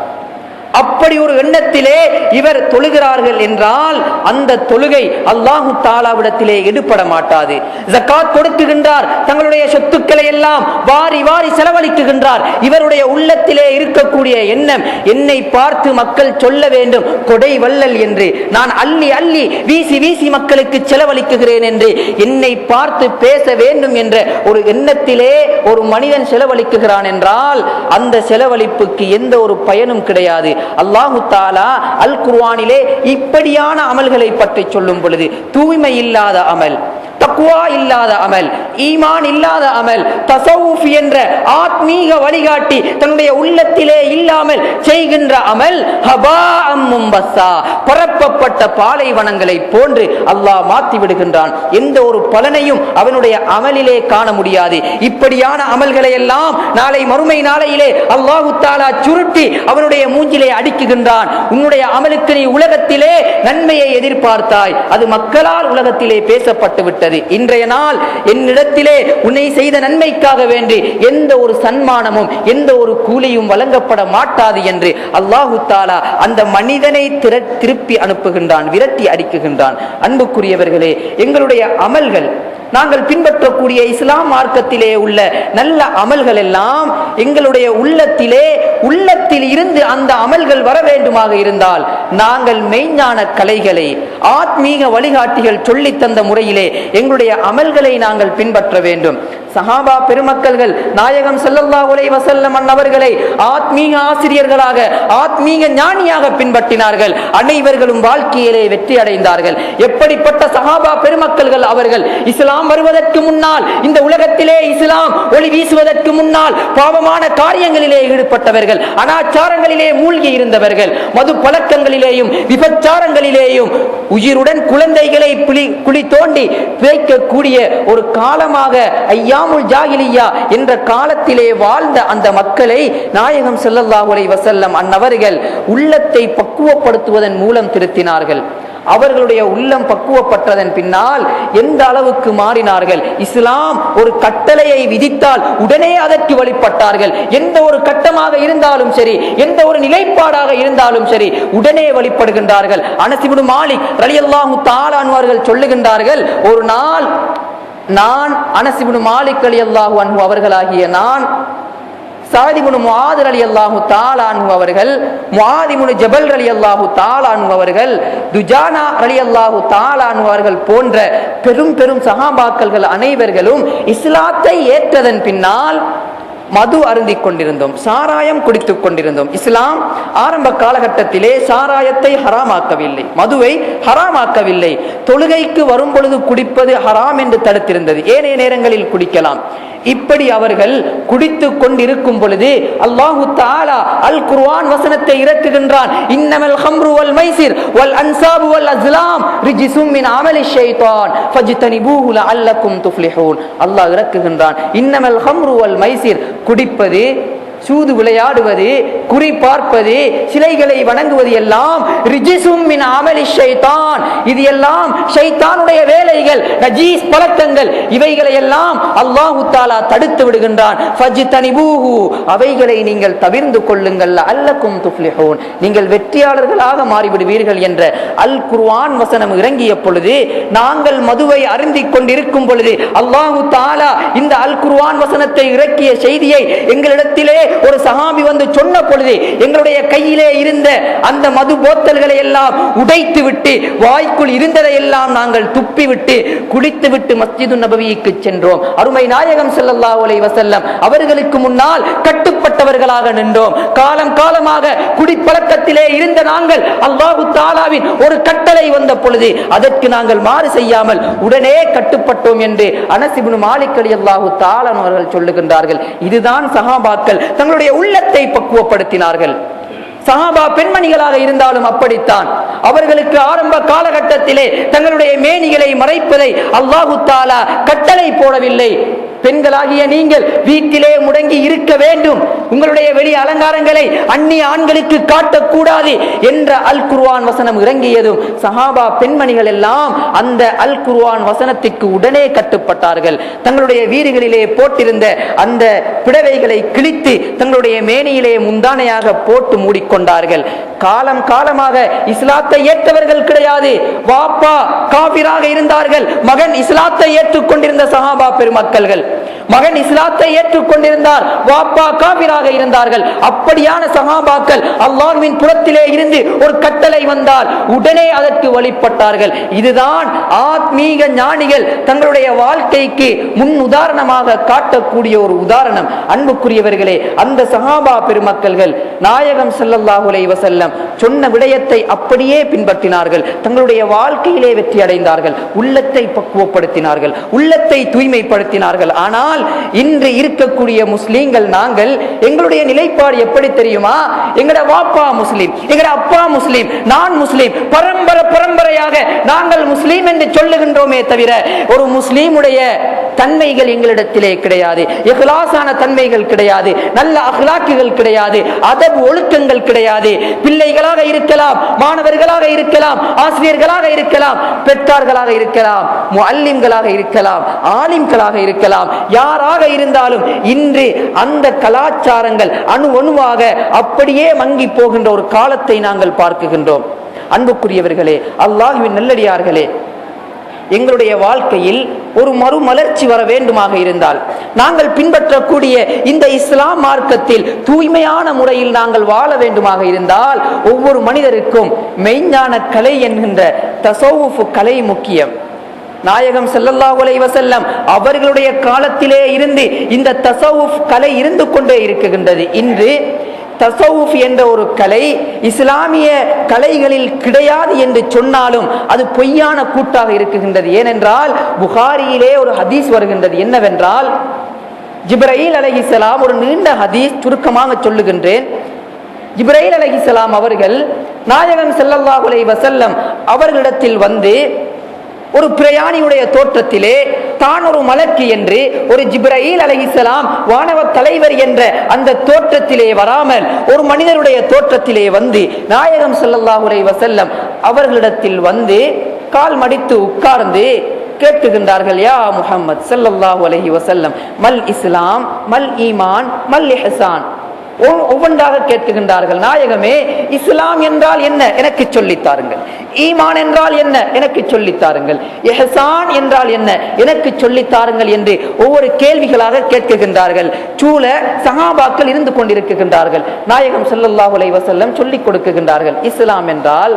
அப்படி ஒரு எண்ணத்திலே இவர் தொழுகிறார்கள் என்றால் அந்த தொழுகை அல்லாஹு தஆலாவிடத்திலே எடுபட மாட்டாது. ஜகாத் கொடுக்குகின்றார், தங்களுடைய சொத்துக்களை எல்லாம் வாரி வாரி செலவழிக்குகின்றார். இவருடைய உள்ளத்திலே இருக்கக்கூடிய எண்ணம், என்னை பார்த்து மக்கள் சொல்ல வேண்டும் கொடை வள்ளல் என்று, நான் அள்ளி அள்ளி வீசி வீசி மக்களுக்கு செலவழிக்குகிறேன் என்று என்னை பார்த்து பேச வேண்டும் என்ற ஒரு எண்ணத்திலே ஒரு மனிதன் செலவழிக்குகிறான் என்றால் அந்த செலவழிப்புக்கு எந்த ஒரு பயனும் கிடையாது. அல்லாஹு தஆலா அல் குர்ஆனிலே இப்படியான அமல்களை பற்றி சொல்லும் பொழுது, தூய்மை இல்லாத அமல், தக்வா இல்லாத அமல், ஈமான் இல்லாத அமல், தஸவ்வுஃப் என்ற ஆத்மீக வழிகாட்டி தன்னுடைய உள்ளத்திலே இல்லாமல் செய்கின்ற அமல் ஹபாஅம் மும்பஸ்ஸா, பரப்பப்பட்ட பாலைவனங்களை போன்று அல்லாஹ் மாற்றி விடுகின்றான். எந்த ஒரு பலனையும் அவனுடைய அமலிலே காண முடியாது. இப்படியான அமல்களை எல்லாம் நாளை மறுமை நாளையிலே அல்லாஹு தஆலா சுருட்டி அவனுடைய மூஞ்சிலே அடிக்குகின்றான். உன்னுடைய அமலுக்கு நீ உலகத்திலே நன்மையை எதிர்பார்த்தாய், அது மக்களால் உலகத்திலே பேசப்பட்டு விட்டது. இன்றைய நாள் என்னிடத்திலே உன்னை செய்த நன்மைக்காக வேண்டி எந்த ஒரு சன்மானமும் எந்த ஒரு கூலியும் வழங்கப்பட மாட்டாது என்று அல்லாஹு தஆலா அந்த மனிதனை திருப்பி அனுப்புகின்றான், விரட்டி அடிக்குகின்றான். அன்புக்குரியவர்களே, எங்களுடைய அமல்கள், நாங்கள் பின்பற்றக்கூடிய இஸ்லாம் மார்க்கத்திலே உள்ள நல்ல அமல்கள் எல்லாம் எங்களுடைய உள்ளத்தில் இருந்து அந்த அமல்கள் வர வேண்டுமாக இருந்தால் நாங்கள் மெய்ஞான கலைகளை, ஆத்மீக வழிகாட்டிகள் சொல்லி தந்த முறையிலே எங்களுடைய அமல்களை நாங்கள் பின்பற்ற வேண்டும். சஹாபா பெருமக்கள்கள் நாயகம் ஸல்லல்லாஹு அலைஹி வஸல்லம் அவர்களை ஆத்மீக ஆசிரியர்களாக, ஆத்மீக ஞானியாக பின்பற்றினார்கள். அனைவர்களும் வாழ்க்கையிலே வெற்றி அடைந்தார்கள். எப்படிப்பட்ட சஹாபா பெருமக்கள்கள் அவர்கள்! இஸ்லாம் வருவதற்கு முன்னால், இந்த உலகத்திலே இஸ்லாம் ஒளி வீசுவதற்கு முன்னால் பாவமான காரியங்களிலே ஈடுபட்டவர்கள், அனாச்சாரங்களிலே மூழ்கி இருந்தவர்கள், மது பழக்கங்களிலேயும் விபச்சாரங்களிலேயும் உயிருடன் குழந்தைகளை குழி தோண்டி வைக்கக்கூடிய ஒரு காலமாக ஐயாமுல் ஜாஹிலியா என்ற காலத்திலே வாழ்ந்த அந்த மக்களை நாயகம் ஸல்லல்லாஹு அலைஹி வஸல்லம் அன்னவர்கள் உள்ளத்தை பக்குவப்படுத்துவதன் மூலம் திருத்தினார்கள். அவர்களுடைய உள்ளம் பக்குவப்பட்டதன் பின்னால் எந்த அளவுக்கு மாறினார்கள்! இஸ்லாம் ஒரு கட்டளையை விதித்தால் உடனே அதற்கு வழிபட்டார்கள். எந்த ஒரு கட்டமாக இருந்தாலும் சரி, எந்த ஒரு நிலைப்பாடாக இருந்தாலும் சரி, உடனே வழிபடுகின்றார்கள். அனஸ் இப்னு மாலிக் ரலியல்லாஹு தஆலா அன்ஹு அவர்கள் சொல்லுகின்றார்கள், ஒரு நாள் நான் அனஸ் இப்னு மாலிக் ரலியல்லாஹு அன்ஹு அவர்களாகிய நான், சஅத் இப்னு முஆத் ரலியல்லாஹு தஆலா அன்ஹு அவர்கள், முஆத் இப்னு ஜபல் ரலியல்லாஹு தஆலா அன்ஹு அவர்கள், துஜானா ரலியல்லாஹு தஆலா அன்ஹு அவர்கள் போன்ற பெரும் பெரும் சஹாபாக்கள் அனைவர்களும் இஸ்லாத்தை ஏற்றதன் பின்னால் மது அருந்திக் கொண்டிருந்தோம், சாராயம் குடித்துக் கொண்டிருந்தோம். இஸ்லாம் ஆரம்ப காலகட்டத்திலே சாராயத்தை ஹராமாக்கவில்லை, மதுவை ஹராமாக்கவில்லை. தொழுகைக்கு வரும் பொழுது குடிப்பது ஹராம் என்று தடுத்திருந்தது, ஏனைய நேரங்களில் குடிக்கலாம். இப்படி அவர்கள் குடித்துக் கொண்டிருக்கும் பொழுது அல்லாஹு தஆலா அல் குர்ஆன் வசனத்தை இறக்குகின்றான். இன்னமல் ஹம்ரு வல் மைசிர் வல் அன்சாபு வல் அஸ்லாம் ரிஜ்சும் மின் அமலி ஷைத்தான் ஃபஜ்தனிபூஹு லஅல்லக்கும் துஃப்லிஹூன். அல்லாஹ் இறக்குகின்றான், இன்னமல் ஹம்ரு வல் மைசிர், குடிப்பது, சூது விளையாடுவது, குறி பார்ப்பது, சிலைகளை வணங்குவது எல்லாம் ரிஜிசும் மின் அமலி ஷைத்தான், இது எல்லாம் ஷைத்தானுடைய வேலைகள், நஜீஸ் பழக்கங்கள். இவைகளை எல்லாம் அல்லாஹு தஆலா தடுத்து விடுகின்றான். ஃபஜ்தனிபூஹு, அவைகளை நீங்கள் தவிர்ந்து கொள்ளுங்கள், லஅல்லக்கும் துஃப்லிஹூன், நீங்கள் வெற்றியாளர்களாக மாறிவிடுவீர்கள் என்ற அல் குர்ஆன் வசனம் இறங்கிய பொழுது, நாங்கள் மதுவை அருந்திக் கொண்டிருக்கும் பொழுது அல்லாஹு தஆலா இந்த அல் குர்ஆன் வசனத்தை இறக்கிய செய்தியை எங்களிடத்திலே ஒரு சஹாபி வந்து சொன்ன பொழுது எங்களுடைய கையிலே இருந்த அந்த மது போத்தல்களை எல்லாம் உடைத்து விட்டு, வாய்க்குள் இருந்ததை எல்லாம் நாங்கள் துப்பி விட்டு குடித்து விட்டு மஸ்ஜிது நபவிக்கு சென்றோம். அருமை நாயகம் ஸல்லல்லாஹு அலைஹி வஸல்லம் அவர்களுக்கு முன்னால் கட்டுப்பட்டவர்களாக நின்றோம். காலம் காலமாக குடிப்பழக்கத்திலே இருந்த நாங்கள் அல்லாஹு தஆலாவின் ஒரு கட்டளை வந்த பொழுது அதற்கு நாங்கள் மாறு செய்யாமல் உடனே கட்டுப்பட்டோம் என்று அனஸ் இப்னு மாலிக் ரலியல்லாஹு தஆலா அவர்கள் சொல்லுகின்றார்கள். இதுதான் சஹாபாக்கள் தங்களுடைய உள்ளத்தை பக்குவப்படுத்தினார்கள். சஹாபா பெண்மணிகளாக இருந்தாலும் அப்படித்தான். அவர்களுக்கு ஆரம்ப காலகட்டத்திலே தங்களுடைய மேனிகளை மறைப்பதை அல்லாஹு தஆலா கட்டளை போடவில்லை. பெண்களாகிய நீங்கள் வீட்டிலே முடங்கி இருக்க வேண்டும், உங்களுடைய வெளி அலங்காரங்களை அந்நிய ஆண்களுக்கு காட்டக்கூடாது என்ற அல் குர்ஆன் வசனம் இறங்கியதும் சஹாபா பெண்மணிகள் எல்லாம் அந்த அல் குர்ஆன் வசனத்திற்கு உடனே கட்டுப்பட்டார்கள். தங்களுடைய வீடுகளிலே போட்டிருந்த அந்த பிடவைகளை கிழித்து தங்களுடைய மேனியிலே முந்தானையாக போட்டு மூடிக்கொண்டார்கள். காலம் காலமாக இஸ்லாத்தை ஏற்றவர்கள் கிடையாது. வாப்பா காபிராக இருந்தார்கள், மகன் இஸ்லாத்தை ஏற்றுக்கொண்டிருந்த சஹாபா பெருமக்கள்கள். மகன் இஸ்லாத்தை ஏற்றுக்கொண்டிருந்தார், வாப்பா காபிராக இருந்தார்கள். அப்படியான சஹாபாக்கள் அல்லாஹ்வின் புறத்திலே இருந்து ஒரு கட்டளை வந்தால் உடனே அதற்கு வழிபட்டார்கள். இதுதான் ஆத்மீக ஞானிகள் தங்களுடைய வாழ்க்கைக்கு முன் உதாரணமாக காட்டக்கூடிய ஒரு உதாரணம். அன்புக்குரியவர்களே, அந்த சஹாபா பெருமக்கள்கள் நாயகம் ஸல்லல்லாஹு அலைஹி வஸல்லம் சொன்ன விடயத்தை அப்படியே பின்பற்றினார்கள். தங்களுடைய வாழ்க்கையிலே வெற்றி அடைந்தார்கள். உள்ளத்தை பக்குவப்படுத்தினார்கள், உள்ளத்தை தூய்மைப்படுத்தினார்கள். ஆனால் இன்று இருக்கக்கூடிய முஸ்லீம்கள் நாங்கள், எங்களுடைய நிலைப்பாடு எப்படி தெரியுமா? எங்கட வாப்பா முஸ்லீம், எங்கட அப்பா முஸ்லீம், நான் முஸ்லீம், பரம்பரையாக நாங்கள் முஸ்லீம் என்று சொல்லுகின்றோமே தவிர ஒரு முஸ்லீமுடைய தன்மைகள் எங்களிடத்திலே கிடையாது. இஹ்லாஸான தன்மைகள் கிடையாது, நல்ல அஹ்லாக்குகள் கிடையாது, அதப் ஒழுக்கங்கள் கிடையாது. பிள்ளைகளாக இருக்கலாம், மாணவர்களாக இருக்கலாம், ஆசிரியர்களாக இருக்கலாம், பெற்றார்களாக இருக்கலாம், முஅல்லிம்களாக இருக்கலாம், ஆலிம்களாக இருக்கலாம், யாராக இருந்தாலும் இன்று அந்த கலாச்சாரங்கள் அணு அணுவாக அப்படியே மங்கி போகின்ற ஒரு காலத்தை நாங்கள் பார்க்குகின்றோம். அன்புக்குரியவர்களே, அல்லாஹ்வின் நல்லடியார்களே, எங்களுடைய வாழ்க்கையில் ஒரு மறுமலர்ச்சி வர வேண்டுமாக இருந்தால் நாங்கள் பின்பற்றக்கூடிய இந்த இஸ்லாம் மார்க்கத்தில் தூய்மையான முறையில் நாங்கள் வாழ வேண்டுமாக இருந்தால் ஒவ்வொரு மனிதருக்கும் மெய்ஞான கலை என்கின்ற தஸவ்வுஃப் கலை முக்கியம். நாயகம் ஸல்லல்லாஹு அலைஹி வஸல்லம் அவர்களுடைய காலத்திலே இருந்து இந்த தஸவ்வுஃப் கலை இருந்து கொண்டே இருக்குகின்றது. இன்று தஸவ்வுஃப் என்ற ஒரு கலை இஸ்லாமிய கலைகளில் கிடையாது என்று சொன்னாலும் அது பொய்யான கூட்டாக இருக்குகின்றது. ஏனென்றால் புகாரியிலே ஒரு ஹதீஸ் வருகின்றது. என்னவென்றால், ஜிப்ரீல் அலைஹிஸ்ஸலாம், ஒரு நீண்ட ஹதீஸ், சுருக்கமாக சொல்லுகின்றேன். ஜிப்ரீல் அலைஹிஸ்ஸலாம் அவர்கள் நாயகம் ஸல்லல்லாஹு அலைஹி வஸல்லம் அவர்களிடத்தில் வந்து ஒரு பிரயாணியுடைய தோற்றத்திலே தான் ஒரு மலக்கு என்று, ஒரு ஜிப்ரீல் அலைஹிஸ்ஸலாம் வானவ தலைவர் என்ற அந்த தோற்றத்திலே வராமல் ஒரு மனிதனுடைய தோற்றத்திலே வந்து நாயகம் ஸல்லல்லாஹு அலைஹி வஸல்லம் அவர்களிடத்தில் வந்து கால் மடித்து உட்கார்ந்து கேட்குகின்றார்கள், யா முஹம்மத் ஸல்லல்லாஹு அலைஹி வஸல்லம், மல் இஸ்லாம், மல் ஈமான், மல் இஹ்சான். ஒவ்வொன்றாக கேட்குகின்றார்கள். நாயகமே, இஸ்லாம் என்றால் என்ன எனக்கு சொல்லித்தாருங்கள், ஈமான் என்றால் என்ன எனக்கு சொல்லித்தாருங்கள், இஹ்சான் என்றால் என்ன எனக்கு சொல்லித்தாருங்கள் என்று ஒவ்வொரு கேள்விகளாக கேட்குகின்றார்கள். சூழ சஹாபாக்கள் இருந்து கொண்டிருக்கின்றார்கள். நாயகம் ஸல்லல்லாஹு அலைஹி வஸல்லம் சொல்லிக் கொடுக்குகின்றார்கள், இஸ்லாம் என்றால்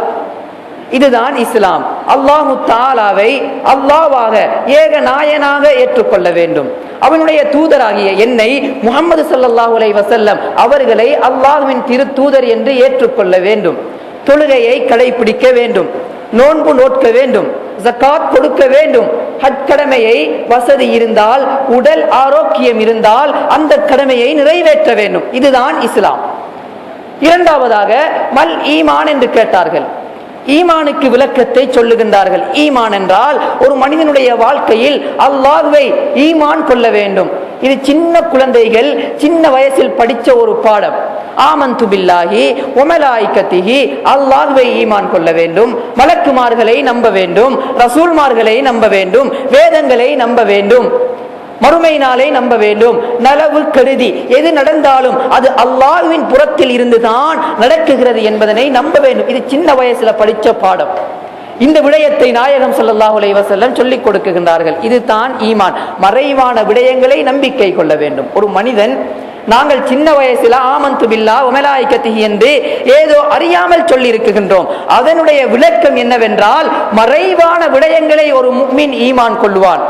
இதுதான் இஸ்லாம். அல்லாஹு தஆலாவை அல்லாஹ்வாக ஏக நாயனாக ஏற்றுக்கொள்ள வேண்டும். அவனுடைய தூதராகிய என்னை முஹம்மது ஸல்லல்லாஹு அலைஹி வஸல்லம் அவர்களை அல்லாஹ்வின் திரு தூதர் என்று ஏற்றுக்கொள்ள வேண்டும். தொழுகையை கடைபிடிக்க வேண்டும், நோன்பு நோட்க வேண்டும், ஜகாத் கொடுக்க வேண்டும். ஹஜ் கடமையை வசதி இருந்தால், உடல் ஆரோக்கியம் இருந்தால் அந்த கடமையை நிறைவேற்ற வேண்டும். இதுதான் இஸ்லாம். இரண்டாவதாக மல் ஈமான் என்று கேட்டார்கள். ஈமானுக்கு விளக்கத்தை சொல்லுகின்றார்கள். ஈமான் என்றால் ஒரு மனிதனுடைய வாழ்க்கையில் அல்லாஹ்வை ஈமான் கொள்ள வேண்டும். இது சின்ன குழந்தைகள் சின்ன வயசில் படித்த ஒரு பாடம். ஆமன்து பில்லாஹி வ மலாயிகத்திஹி, அல்லாஹ்வை ஈமான் கொள்ள வேண்டும், மலக்குமார்களை நம்ப வேண்டும், ரசூல்மார்களை நம்ப வேண்டும், வேதங்களை நம்ப வேண்டும், மறுமை நாளை நம்ப வேண்டும். நலவு கருதி எது நடந்தாலும் அது அல்லாஹ்வின் புறத்தில் இருந்துதான் நடக்குகிறது என்பதனை நம்ப வேண்டும். இது சின்ன வயசுல படிச்ச பாடம். இந்த விடயத்தை நாயகம் ஸல்லல்லாஹு அலைஹி வஸல்லம் சொல்லிக் கொடுக்குகின்றார்கள். இதுதான் ஈமான். மறைவான விடயங்களை நம்பிக்கை கொள்ள வேண்டும். ஒரு மனிதன், நாங்கள் சின்ன வயசுல ஆமன்து பில்லாஹ் வ மலாயிகத்திஹி என்று ஏதோ அறியாமல் சொல்லி இருக்குகின்றோம். அதனுடைய விளக்கம் என்னவென்றால், மறைவான விடயங்களை ஒரு முஃமின் ஈமான் கொள்வான்.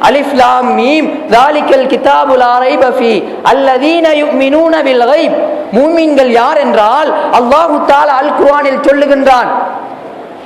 அலிஃப் லாம் மீம் ஸாலிகல் கிதாபு லா ரைப ஃபீ அல்லதீன யுமினூன பில் கைப். மூமின்கள் யார் என்றால் அல்லாஹ் தஆலா அல் குர்ஆனில் சொல்லுகின்றான்,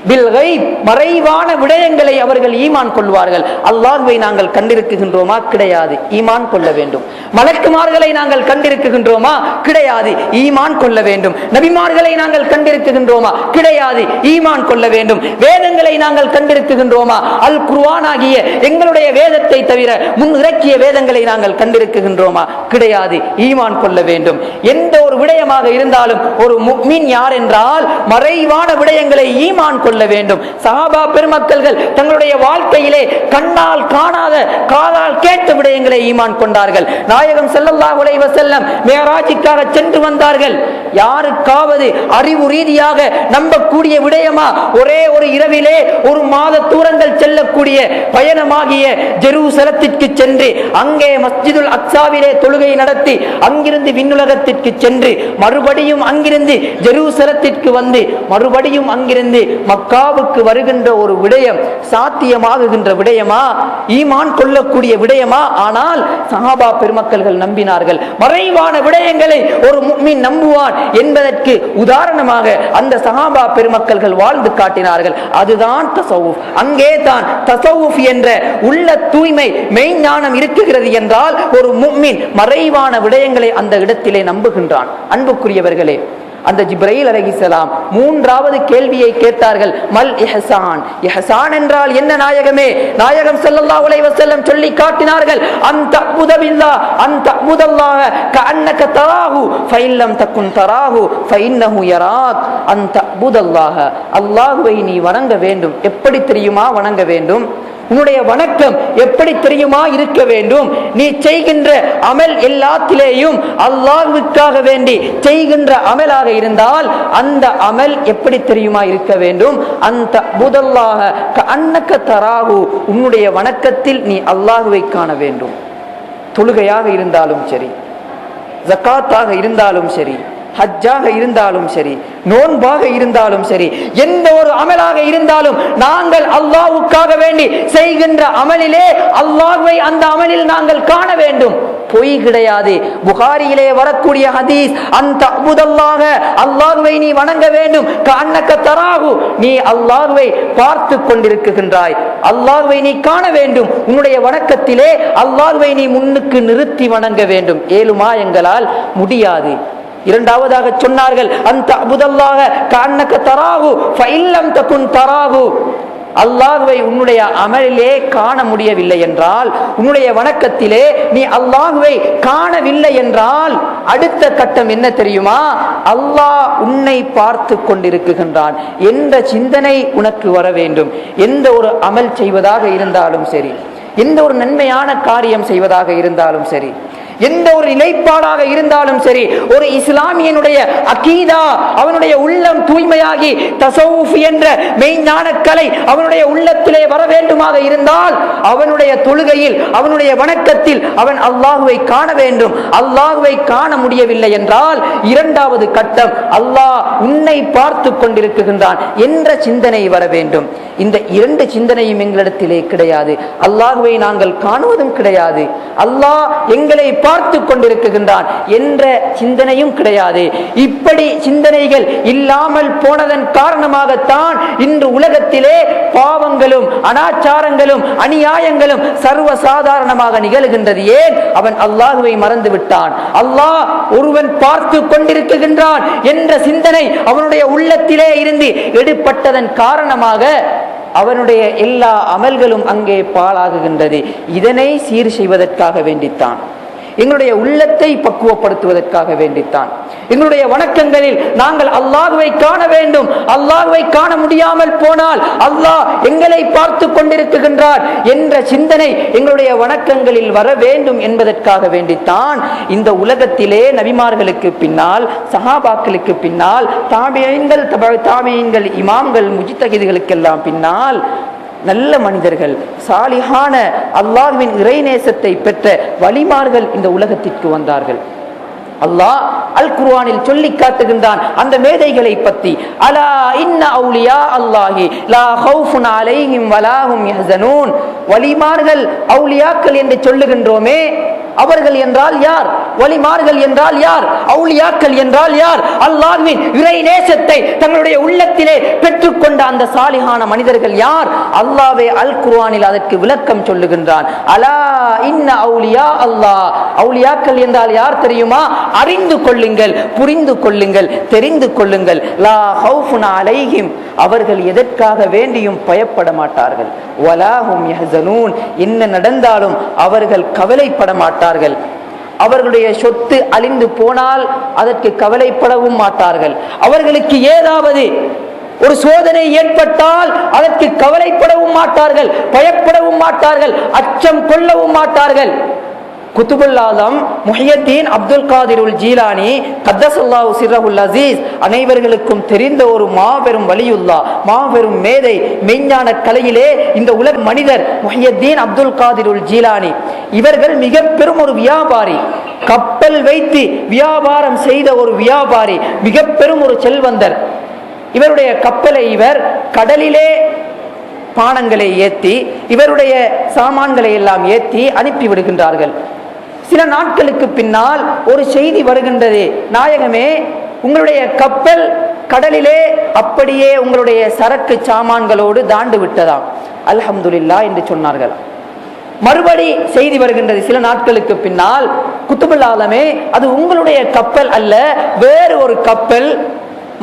பில் கைப், மறைவான விடயங்களை அவர்கள் ஈமான் கொள்வார்கள். அல்லாஹ்வை நாங்கள் கண்டிருக்கின்றோமா? கிடையாது, ஈமான் கொள்ள வேண்டும். மலக்குமார்களை நாங்கள் கண்டிருக்கின்றோமா? கிடையாது, ஈமான் கொள்ள வேண்டும். நபிமார்களை நாங்கள் கண்டிருக்கின்றோமா? கிடையாது, ஈமான் கொள்ள வேண்டும். வேதங்களை நாங்கள் கண்டிருக்கின்றோமா? அல் குர்ஆன் ஆகிய எங்களுடைய வேதத்தை தவிர முன் இறக்கிய வேதங்களை நாங்கள் கண்டிருக்கின்றோமா? கிடையாது, ஈமான் கொள்ள வேண்டும். எந்த ஒரு விடயமாக இருந்தாலும் ஒரு முஃமின் யார் என்றால் மறைவான விடயங்களை ஈமான் கொள்ள வேண்டும். சஹாபா பெருமக்கள்கள் தங்களுடைய வாழ்க்கையிலே கண்ணால் காணாத, காதால் கேட்ட விடயங்களை ஈமான் கொண்டார்கள். நாயகம் ஸல்லல்லாஹு அலைஹி வஸல்லம் மிஅராஜுக்காக சென்று வந்தார்கள். யாருக்காவது அறிவு ரீதியாக நம்பக்கூடிய விடயமா? ஒரே ஒரு இரவிலே ஒரு மாத தூரங்கள் செல்லக்கூடிய பயணமாகிய ஜெருசலத்திற்கு சென்று அங்கே மஸ்ஜிதுல் அக்ஸாவிலே தொழுகை நடத்தி அங்கிருந்து விண்ணுலகத்திற்கு சென்று மறுபடியும் அங்கிருந்து ஜெருசலத்திற்கு வந்து மறுபடியும் அங்கிருந்து மக்காவுக்கு வருகின்ற ஒரு விடயம் சாத்தியமாகுகின்ற விடயமா? ஈமான் கொள்ளக்கூடிய விடயமா? ஆனால் சஹாபா பெருமக்கள்கள் நம்பினார்கள். மறைவான விடயங்களை ஒரு முஃமின் நம்புவான் என்பதற்கு உதாரணமாக அந்த சஹாபா பெருமக்கள்கள் வாழ்ந்து காட்டினார்கள். அதுதான் தஸவ்வுஃப். அங்கே தான் தஸவ்வுஃப் என்ற உள்ள தூய்மை, மெய்ஞானம் இருக்குகிறது என்றால் ஒரு முஃமின் மறைவான விடயங்களை அந்த இடத்திலே நம்புகின்றான். அன்புக்குரியவர்களே, அந்த ஜிப்ரீல் அலைஹிஸ்ஸலாம் மூன்றாவது கேள்வியை கேட்டார்கள். மல் இஹ்சான், இஹ்சான் என்றால் என்ன நாயகமே? நாயகம் ஸல்லல்லாஹு அலைஹி வஸல்லம் சொல்லி காட்டினார்கள், அன்த அபுதபில்லாஹ் அன்த அபுதல்லாஹ கஅன்னக தராஹு ஃபஇன் லம் தகுன் தராஹு ஃபஇன்னஹு யராக். அன்த அபுதல்லாஹ, அல்லாஹ்வை நீ வணங்க வேண்டும். எப்படி தெரியுமா வணங்க வேண்டும்? உன்னுடைய வணக்கம் எப்படி தெரியுமா இருக்க வேண்டும்? நீ செய்கின்ற அமல் எல்லாத்திலேயும் அல்லாஹ்வுக்காக வேண்டி செய்கின்ற அமலாக இருந்தால் அந்த அமல் எப்படி தெரியுமா இருக்க வேண்டும்? அந்த புதல்லாக கஅன்னக தராஹு, உன்னுடைய வணக்கத்தில் நீ அல்லாஹ்வை காண வேண்டும். தொழுகையாக இருந்தாலும் சரி, ஜகாத்தாக இருந்தாலும் சரி, ஹஜ்ஜாக இருந்தாலும் சரி, நோன்பாக இருந்தாலும் சரி, எந்த ஒரு அமலாக இருந்தாலும் நாங்கள் அல்லாஹ்வுக்காக வேண்டி செய்கின்ற அமலிலே அல்லாஹ்வை அந்த அமலில் நாங்கள் காண வேண்டும். பொய் கிடையாது. புகாரியிலே வரக்கூடிய ஹதீஸ், அந்த அபுதல்லாஹ, அல்லாஹ்வை நீ வணங்க வேண்டும். கஅன்னக தராஹு, நீ அல்லாஹ்வை பார்த்து கொண்டிருக்கின்றாய். அல்லாஹ்வை நீ காண வேண்டும். உன்னுடைய வணக்கத்திலே அல்லாஹ்வை நீ முன்னுக்கு நிறுத்தி வணங்க வேண்டும். ஏழுமா? எங்களால் முடியாது. இரண்டாவதாக சொன்னார்கள், அந்த அபுதல்லாஹ கஅன்னக தராஹு ஃபஇன் லம் தகுன் தராஹு, அல்லாஹ்வை உன்னுடைய அமலிலே காண முடியவில்லை என்றால், உன்னுடைய வணக்கத்திலே நீ அல்லாஹ்வை காணவில்லை என்றால் அடுத்த கட்டம் என்ன தெரியுமா? அல்லாஹ் உன்னை பார்த்து கொண்டிருக்கின்றான் என்ற சிந்தனை உனக்கு வர வேண்டும். எந்த ஒரு அமல் செய்வதாக இருந்தாலும் சரி, எந்த ஒரு நன்மையான காரியம் செய்வதாக இருந்தாலும் சரி, எந்த ஒரு நிலைப்பாடாக இருந்தாலும் சரி, ஒரு இஸ்லாமியனுடைய அகீதா, அவனுடைய உள்ளம் தூய்மையாகி தஸவுஃப் என்ற மெய்ஞான கலை அவனுடைய உள்ளத்திலே வர வேண்டுமாக இருந்தால் அவனுடைய தொழுகையில், அவனுடைய வணக்கத்தில் அவன் அல்லாஹுவை காண வேண்டும். அல்லாஹுவை காண முடியவில்லை என்றால் இரண்டாவது கட்டம், அல்லாஹ் உன்னை பார்த்து கொண்டிருக்கின்றான் என்ற சிந்தனை வர வேண்டும். இந்த இரண்டு சிந்தனையும் எங்களிடத்திலே கிடையாது. அல்லாஹுவை நாங்கள் காணுவதும் கிடையாது, அல்லாஹ் எங்களை பார்த்து கொண்டிருக்கின்றான் என்ற சிந்தனையும் கிடையாது. இப்படி சிந்தனைகள் இல்லாமல் போனதன் காரணமாகத்தான் இன்று உலகத்திலே பாவங்களும் அனாச்சாரங்களும் அநியாயங்களும் சர்வசாதாரணமாக நிகழ்கின்றது. ஏன்? அவன் அல்லாஹுவை மறந்து விட்டான். அல்லாஹ் ஒருவன் பார்த்து கொண்டிருக்கின்றான் என்ற சிந்தனை அவனுடைய உள்ளத்திலே இருந்து எடுப்பட்டதன் காரணமாக அவனுடைய எல்லா அமல்களும் அங்கே பாழாகுகின்றது. இதனை சீர் செய்வதற்காக வேண்டித்தான், எங்களுடைய உள்ளத்தை பக்குவப்படுத்துவதற்காக வேண்டித்தான், எங்களுடைய வணக்கங்களில் நாங்கள் அல்லாஹுவை காண வேண்டும். அல்லாஹுவை காண முடியாமல் போனால் அல்லாஹ் எங்களை பார்த்து கொண்டிருக்கின்றார் என்ற சிந்தனை எங்களுடைய வணக்கங்களில் வர வேண்டும் என்பதற்காக வேண்டித்தான் இந்த உலகத்திலே நபிமார்களுக்கு பின்னால், சஹாபாக்களுக்கு பின்னால், தாபியீன்கள், தாபியீன்கள், இமாம்கள், முஜ்தஹிதுகளுக்கெல்லாம் பின்னால் நல்ல மனிதர்கள், சாலிஹான அல்லாஹ்வின் இறைநேசத்தை பெற்ற வலிமார்கள் இந்த உலகத்திற்கு வந்தார்கள். அல்லாஹ் அல் குர்ஆனில் சொல்லி காட்டுகின்றான் அந்த மேதைகளை பற்றி. அலா இன்ன அவுலியா அல்லாஹி லா ஹவுஃபுன் அலைஹிம் வலா ஹும் யஹ்ஸனூன். வலிமார்கள், அவுலியாக்கள் என்று சொல்லுகின்றோமே, அவர்கள் என்றால் யார்? வலிமார்கள் என்றால் யார்? அவுலியாக்கள் என்றால் யார்? அல்லாஹ்வின் இறை நேசத்தை தங்களுடைய உள்ளத்திலே பெற்றுக்கொண்ட அந்த சாலிஹான மனிதர்கள் யார்? அல்லாஹ்வே அல் குர்ஆனில் அதற்கு விளக்கம் சொல்லுகின்றான். அலா இன்ன அவுலியா அல்லாஹ். அவுலியாக்கள் என்றால் யார் தெரியுமா? அறிந்து கொள்ளுங்கள், புரிந்து கொள்ளுங்கள், தெரிந்து கொள்ளுங்கள். லா ஹவுஃபுன் அலைஹிம். அவர்கள் எதற்காக வேண்டியும் பயப்பட மாட்டார்கள். வலா ஹும் யஹ்ஸனூன். என்ன நடந்தாலும் அவர்கள் கவலைப்பட மாட்டார்கள். அவர்களுடைய சொத்து அழிந்து போனால் அதற்கு கவலைப்படவும் மாட்டார்கள். அவர்களுக்கு ஏதாவது ஒரு சோதனை ஏற்பட்டால் அதற்கு கவலைப்படவும் மாட்டார்கள், பயப்படவும் மாட்டார்கள், அச்சம் கொள்ளவும் மாட்டார்கள். குத்துபுல் ஆலம் முஹியத்தீன் அப்துல் காதிருல் ஜீலானி கத்தஸல்லாஹு சிர்ரஹுல் அஸீஸ் அனைவர்களுக்கும் தெரிந்த ஒரு மாபெரும் வலியுல்லா, மாபெரும் மேதை, மெய்ஞான கலையிலே இந்த உலக மனிதர் முஹியத்தீன் அப்துல் காதிருல் ஜீலானி. இவர்கள் மிக பெரும் ஒரு வியாபாரி, கப்பல் வைத்து வியாபாரம் செய்த ஒரு வியாபாரி, மிக பெரும் ஒரு செல்வந்தர். இவருடைய கப்பலை இவர் கடலிலே பானங்களை ஏற்றி, இவருடைய சாமான்களை எல்லாம் ஏற்றி அனுப்பி விடுகின்றார்கள். சில நாட்களுக்கு பின்னால் ஒரு செய்தி வருகின்றது, நாயகமே, உங்களுடைய கப்பல் கடலிலே அப்படியே உங்களுடைய சரக்கு சாமான்களோடு தாண்டு விட்டதாம். அல்ஹம்துலில்லாஹ் என்று சொன்னார்கள். மறுபடி செய்தி வருகின்றது சில நாட்களுக்கு பின்னால், குத்துபுல் ஆலமே, அது உங்களுடைய கப்பல் அல்ல, வேறு ஒரு கப்பல்,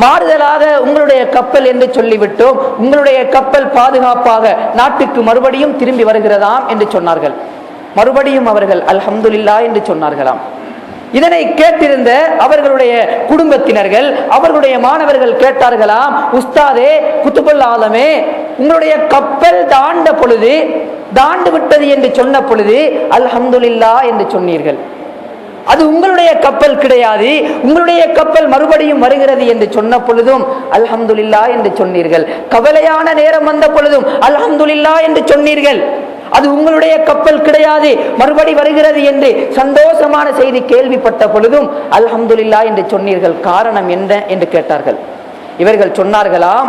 மாறுதலாக உங்களுடைய கப்பல் என்று சொல்லிவிட்டோம், உங்களுடைய கப்பல் பாதுகாப்பாக நாட்டுக்கு மறுபடியும் திரும்பி வருகிறதாம் என்று சொன்னார்கள். மறுபடியும் அவர்கள் அல்ஹம்துலில்லாஹ் என்று சொன்னார்களாம். இதனை கேட்டிருந்த அவர்களுடைய குடும்பத்தினர்கள், அவர்களுடைய மாணவர்கள் கேட்டார்களாம், உஸ்தாதே, குத்துபுல் ஆலமே, உங்களுடைய கப்பல் தாண்ட பொழுது, தாண்டு விட்டது என்று சொன்ன பொழுது அல்ஹம்துலில்லாஹ் என்று சொன்னீர்கள். அது உங்களுடைய கப்பல் கிடையாது, உங்களுடைய கப்பல் மறுபடியும் வருகிறது என்று சொன்ன பொழுதும் அல்ஹம்துலில்லாஹ் என்று சொன்னீர்கள். கவலையான நேரம் வந்த பொழுதும் அல்ஹம்துலில்லாஹ் என்று சொன்னீர்கள். அது உங்களுடைய கப்பல் கிடையாது, மறுபடி வருகிறது என்று சந்தோஷமான செய்தி கேள்விப்பட்ட பொழுதும் அல்ஹம்துலில்லாஹ் என்று சொன்னீர்கள். காரணம் என்ன என்று கேட்டார்கள். இவர்கள் சொன்னார்களாம்,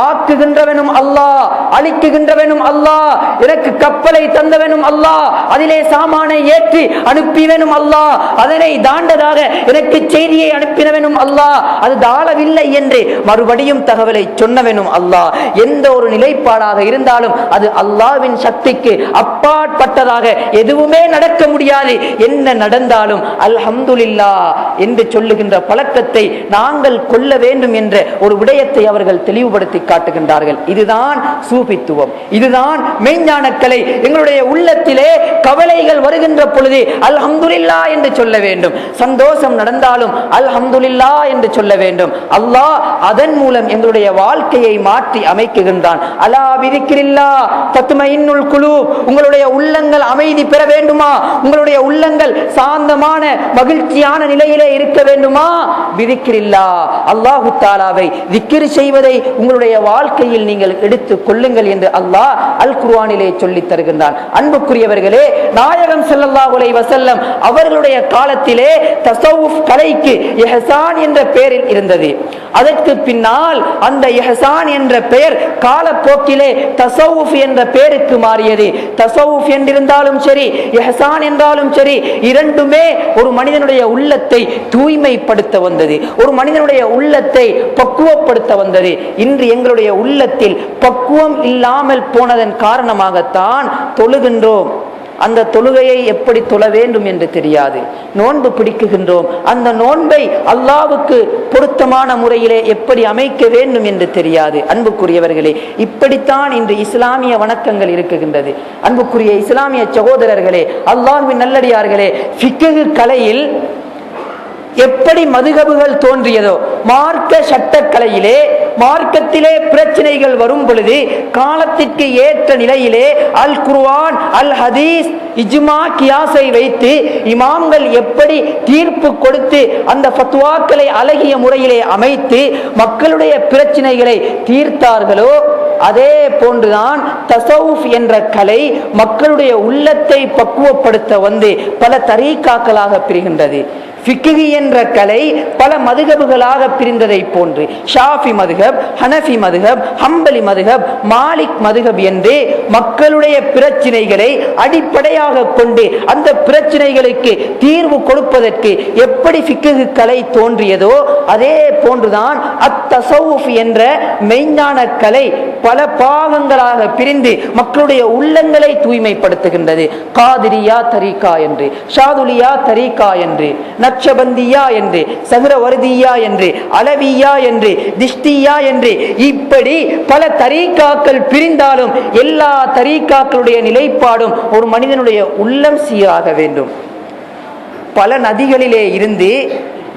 ஆக்குகின்றவனும் அல்லாஹ், அழிக்குகின்றவனும் அல்லாஹ், எனக்கு கப்பலை தந்தவனும் அல்லாஹ், அதிலே சாமானை ஏற்றி அனுப்பிவனும் அல்லாஹ், அதனை தாண்டதாக எனக்கு செய்தியை அனுப்பினவனும் அல்லாஹ், அது தாழவில்லை என்று மறுபடியும் தகவலை சொன்னவனும் அல்லாஹ். எந்த ஒரு நிலைப்பாடாக இருந்தாலும் அது அல்லாஹ்வின் சக்திக்கு அப்பாற்பட்டதாக எதுவுமே நடக்க முடியாது. என்ன நடந்தாலும் அல்ஹம்துலில்லாஹ் என்று சொல்லுகின்ற பழக்கத்தை நாங்கள் கொள்ள வேண்டும் என்ற ஒரு விடயத்தை அவர்கள் தெளிவுபடுத்தி காட்டுகின்றார்கள். இதுதான் சூபித்துவம். இதுதான் மெய்ஞானக்கலை. எங்களுடைய உள்ளத்திலே கவலைகள் வருகின்ற பொழுது அல்ஹம்துலில்லாஹ் என்று சொல்ல வேண்டும். சந்தோஷம் நடந்தாலும் அல்ஹம்துலில்லாஹ் என்று சொல்ல வேண்டும். அல்லாஹ் அதன் மூலம் எங்களுடைய வாழ்க்கையை மாற்றி அமைக்குகின்றான். அலா பிதிக்ரில்லாஹ் தத்மஇன்னுல் குலூப். உங்களுடைய உள்ளங்கள் அமைதி பெற வேண்டுமா? உங்களுடைய உள்ளங்கள் சாந்தமான மகிழ்ச்சியான நிலையிலே இருக்க வேண்டுமா? பிதிக்ரில்லாஹ், அல்லாஹு தஆலாவை திக்ர் செய்வதை உங்களுடைய வாழ்க்கையில் நீங்கள் எடுத்துக் கொள்ளுங்கள் என்று அல்லாஹ் அல் குர்ஆனிலே சொல்லித் தருகின்றான். அன்புக்குரியவர்களே, நாயகம் ஸல்லல்லாஹு அலைஹி வஸல்லம் அவர்களுடைய காலத்திலே தஸவ்வுஃப் கலைக்கு இஹ்சான் என்ற பெயரில் இருந்தது. அதற்கு பின்னால் அந்த இஹ்சான் என்ற பெயர் காலப்போக்கிலே தஸவ்வுஃப் என்ற பெயருக்கு மாறியது. தஸவ்வுஃப் என்றிருந்தாலும் சரி, இஹ்சான் என்றாலும் சரி, இரண்டுமே ஒரு மனிதனுடைய உள்ளத்தை தூய்மைப்படுத்த வந்தது, ஒரு மனிதனுடைய உள்ளத்தை பக்குவப்படுத்த வந்தது. இன்று எங்களுடைய உள்ளத்தில் பக்குவம் இல்லாமல் போனதன் காரணமாகத்தான் தொழுகின்றோம். அந்த தொழுகையை எப்படி தொழ வேண்டும் என்று தெரியாது. நோன்பு பிடிக்குகின்றோம், அந்த நோன்பை அல்லாஹ்வுக்கு பொருத்தமான முறையிலே எப்படி அமைக்க வேண்டும் என்று தெரியாது. அன்புக்குரியவர்களே, இப்படித்தான் இன்று இஸ்லாமிய வணக்கங்கள் இருக்குகின்றது. அன்புக்குரிய இஸ்லாமிய சகோதரர்களே, அல்லாஹ்வின் நல்லடியார்களே, ஃபிக்ஹ் கலையில் எப்படி மதுஹபுகள் தோன்றியதோ, மார்க்க சட்டக்கலையிலே மார்க்கத்திலே பிரச்சனைகள் வரும் பொழுது காலத்திற்கு ஏற்ற நிலையிலே அல் குர்ஆன், அல் ஹதீஸ், இஜ்மா, கியாஸை வைத்து இமாம்கள் எப்படி தீர்ப்பு கொடுத்து அந்த ஃபத்வாக்களை அழகிய முறையிலே அமைத்து மக்களுடைய பிரச்சனைகளை தீர்த்தார்களோ, அதே போன்றுதான் தஸவ்வுஃப் என்ற கலை மக்களுடைய உள்ளத்தை பக்குவப்படுத்த வந்து பல தரீகாக்களாக பிரிகின்றது. ஃபிக்ஹ் என்ற கலை பல மதுஹபுகளாக பிரிந்ததை போன்று ஷாஃபி மதுஹப், ஹனஃபி மதுஹப், ஹம்பலி மதுஹப், மாலிக் மதுஹப் என்று மக்களுடைய பிரச்சனைகளை அடிப்படையாக கொண்டு அந்த பிரச்சனைகளுக்கு தீர்வு கொடுப்பதற்கு எப்படி ஃபிக்ஹ் கலை தோன்றியதோ, அதே போன்றுதான் அத்தஸவ்வுஃப் என்ற மெய்ஞான கலை பல பாகங்களாக பிரிந்து மக்களுடைய உள்ளங்களை தூய்மைப்படுத்துகின்றது. காதிரியா தரீகா என்று, ஷாதுலியா தரீகா என்று, நக்ஷபந்தியா என்று, சஹ்ரவர்தியா என்று, அலவியா என்று, திஷ்டியா என்று, இப்படி பல தரீகாக்கள் பிரிந்தாலும் எல்லா தரீகாக்களுடைய நிலைப்பாடும் ஒரு மனிதனுடைய உள்ளம் சீராக வேண்டும். பல நதிகளிலே இருந்து,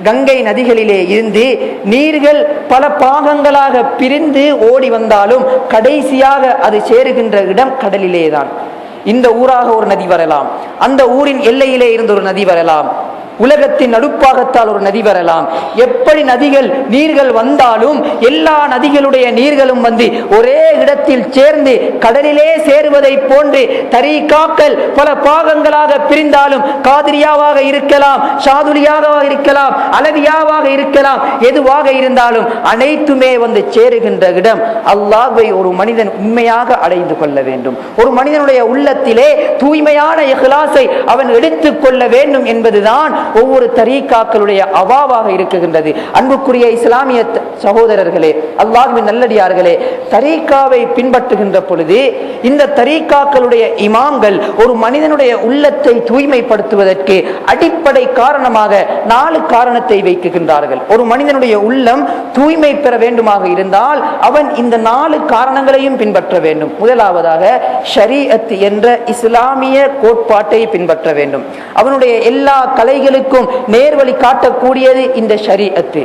கங்கை நதிகளிலே இருந்து நீர்கள் பல பாகங்களாக பிரிந்து ஓடி வந்தாலும் கடைசியாக அது சேருகின்ற இடம் கடலிலேதான். இந்த ஊராக ஒரு நதி வரலாம், அந்த ஊரின் எல்லையிலே இருந்து ஒரு நதி வரலாம், உலகத்தின் நடுப்பாகத்தால் ஒரு நதி வரலாம். எப்படி நதிகள் நீர்கள் வந்தாலும் எல்லா நதிகளுடைய நீர்களும் வந்து ஒரே இடத்தில் சேர்ந்து கடலிலே சேருவதை போன்று தரீகாக்கள் பல பாகங்களாக பிரிந்தாலும் காதிரியாவாக இருக்கலாம், ஷாதுலியாக இருக்கலாம், அலவியாவாக இருக்கலாம், எதுவாக இருந்தாலும் அனைத்துமே வந்து சேருகின்ற இடம் அல்லாஹ்வை ஒரு மனிதன் உண்மையாக அடைந்து கொள்ள வேண்டும். ஒரு மனிதனுடைய உள்ளத்திலே தூய்மையான இஹ்லாஸை அவன் எடுத்துக் கொள்ள வேண்டும் என்பதுதான் ஒவ்வொரு தரீகாக்களுடைய அவாவாக இருக்குகின்றது. அன்புக்குரிய இஸ்லாமிய சகோதரர்களே, அல்லாஹ்வின் நல்லடியார்களே, தரீகாவை பின்பற்றுகின்ற பொழுது இந்த தரீகாக்களுடைய இமாம்கள் ஒரு மனிதனுடைய உள்ளத்தை தூய்மைப்படுத்துவதற்கு அடிப்படை காரணமாக 4 காரணத்தை வைக்குகின்றார்கள். ஒரு மனிதனுடைய உள்ளம் தூய்மை பெற வேண்டுமாக இருந்தால் அவன் இந்த 4 காரணங்களையும் பின்பற்ற வேண்டும். முதலாவதாக ஷரீஅத் என்ற இஸ்லாமிய கோட்பாட்டை பின்பற்ற வேண்டும். அவனுடைய எல்லா கலைகளுக்கும் நேர்வழி காட்டக்கூடியது இந்த ஷரீஅத்.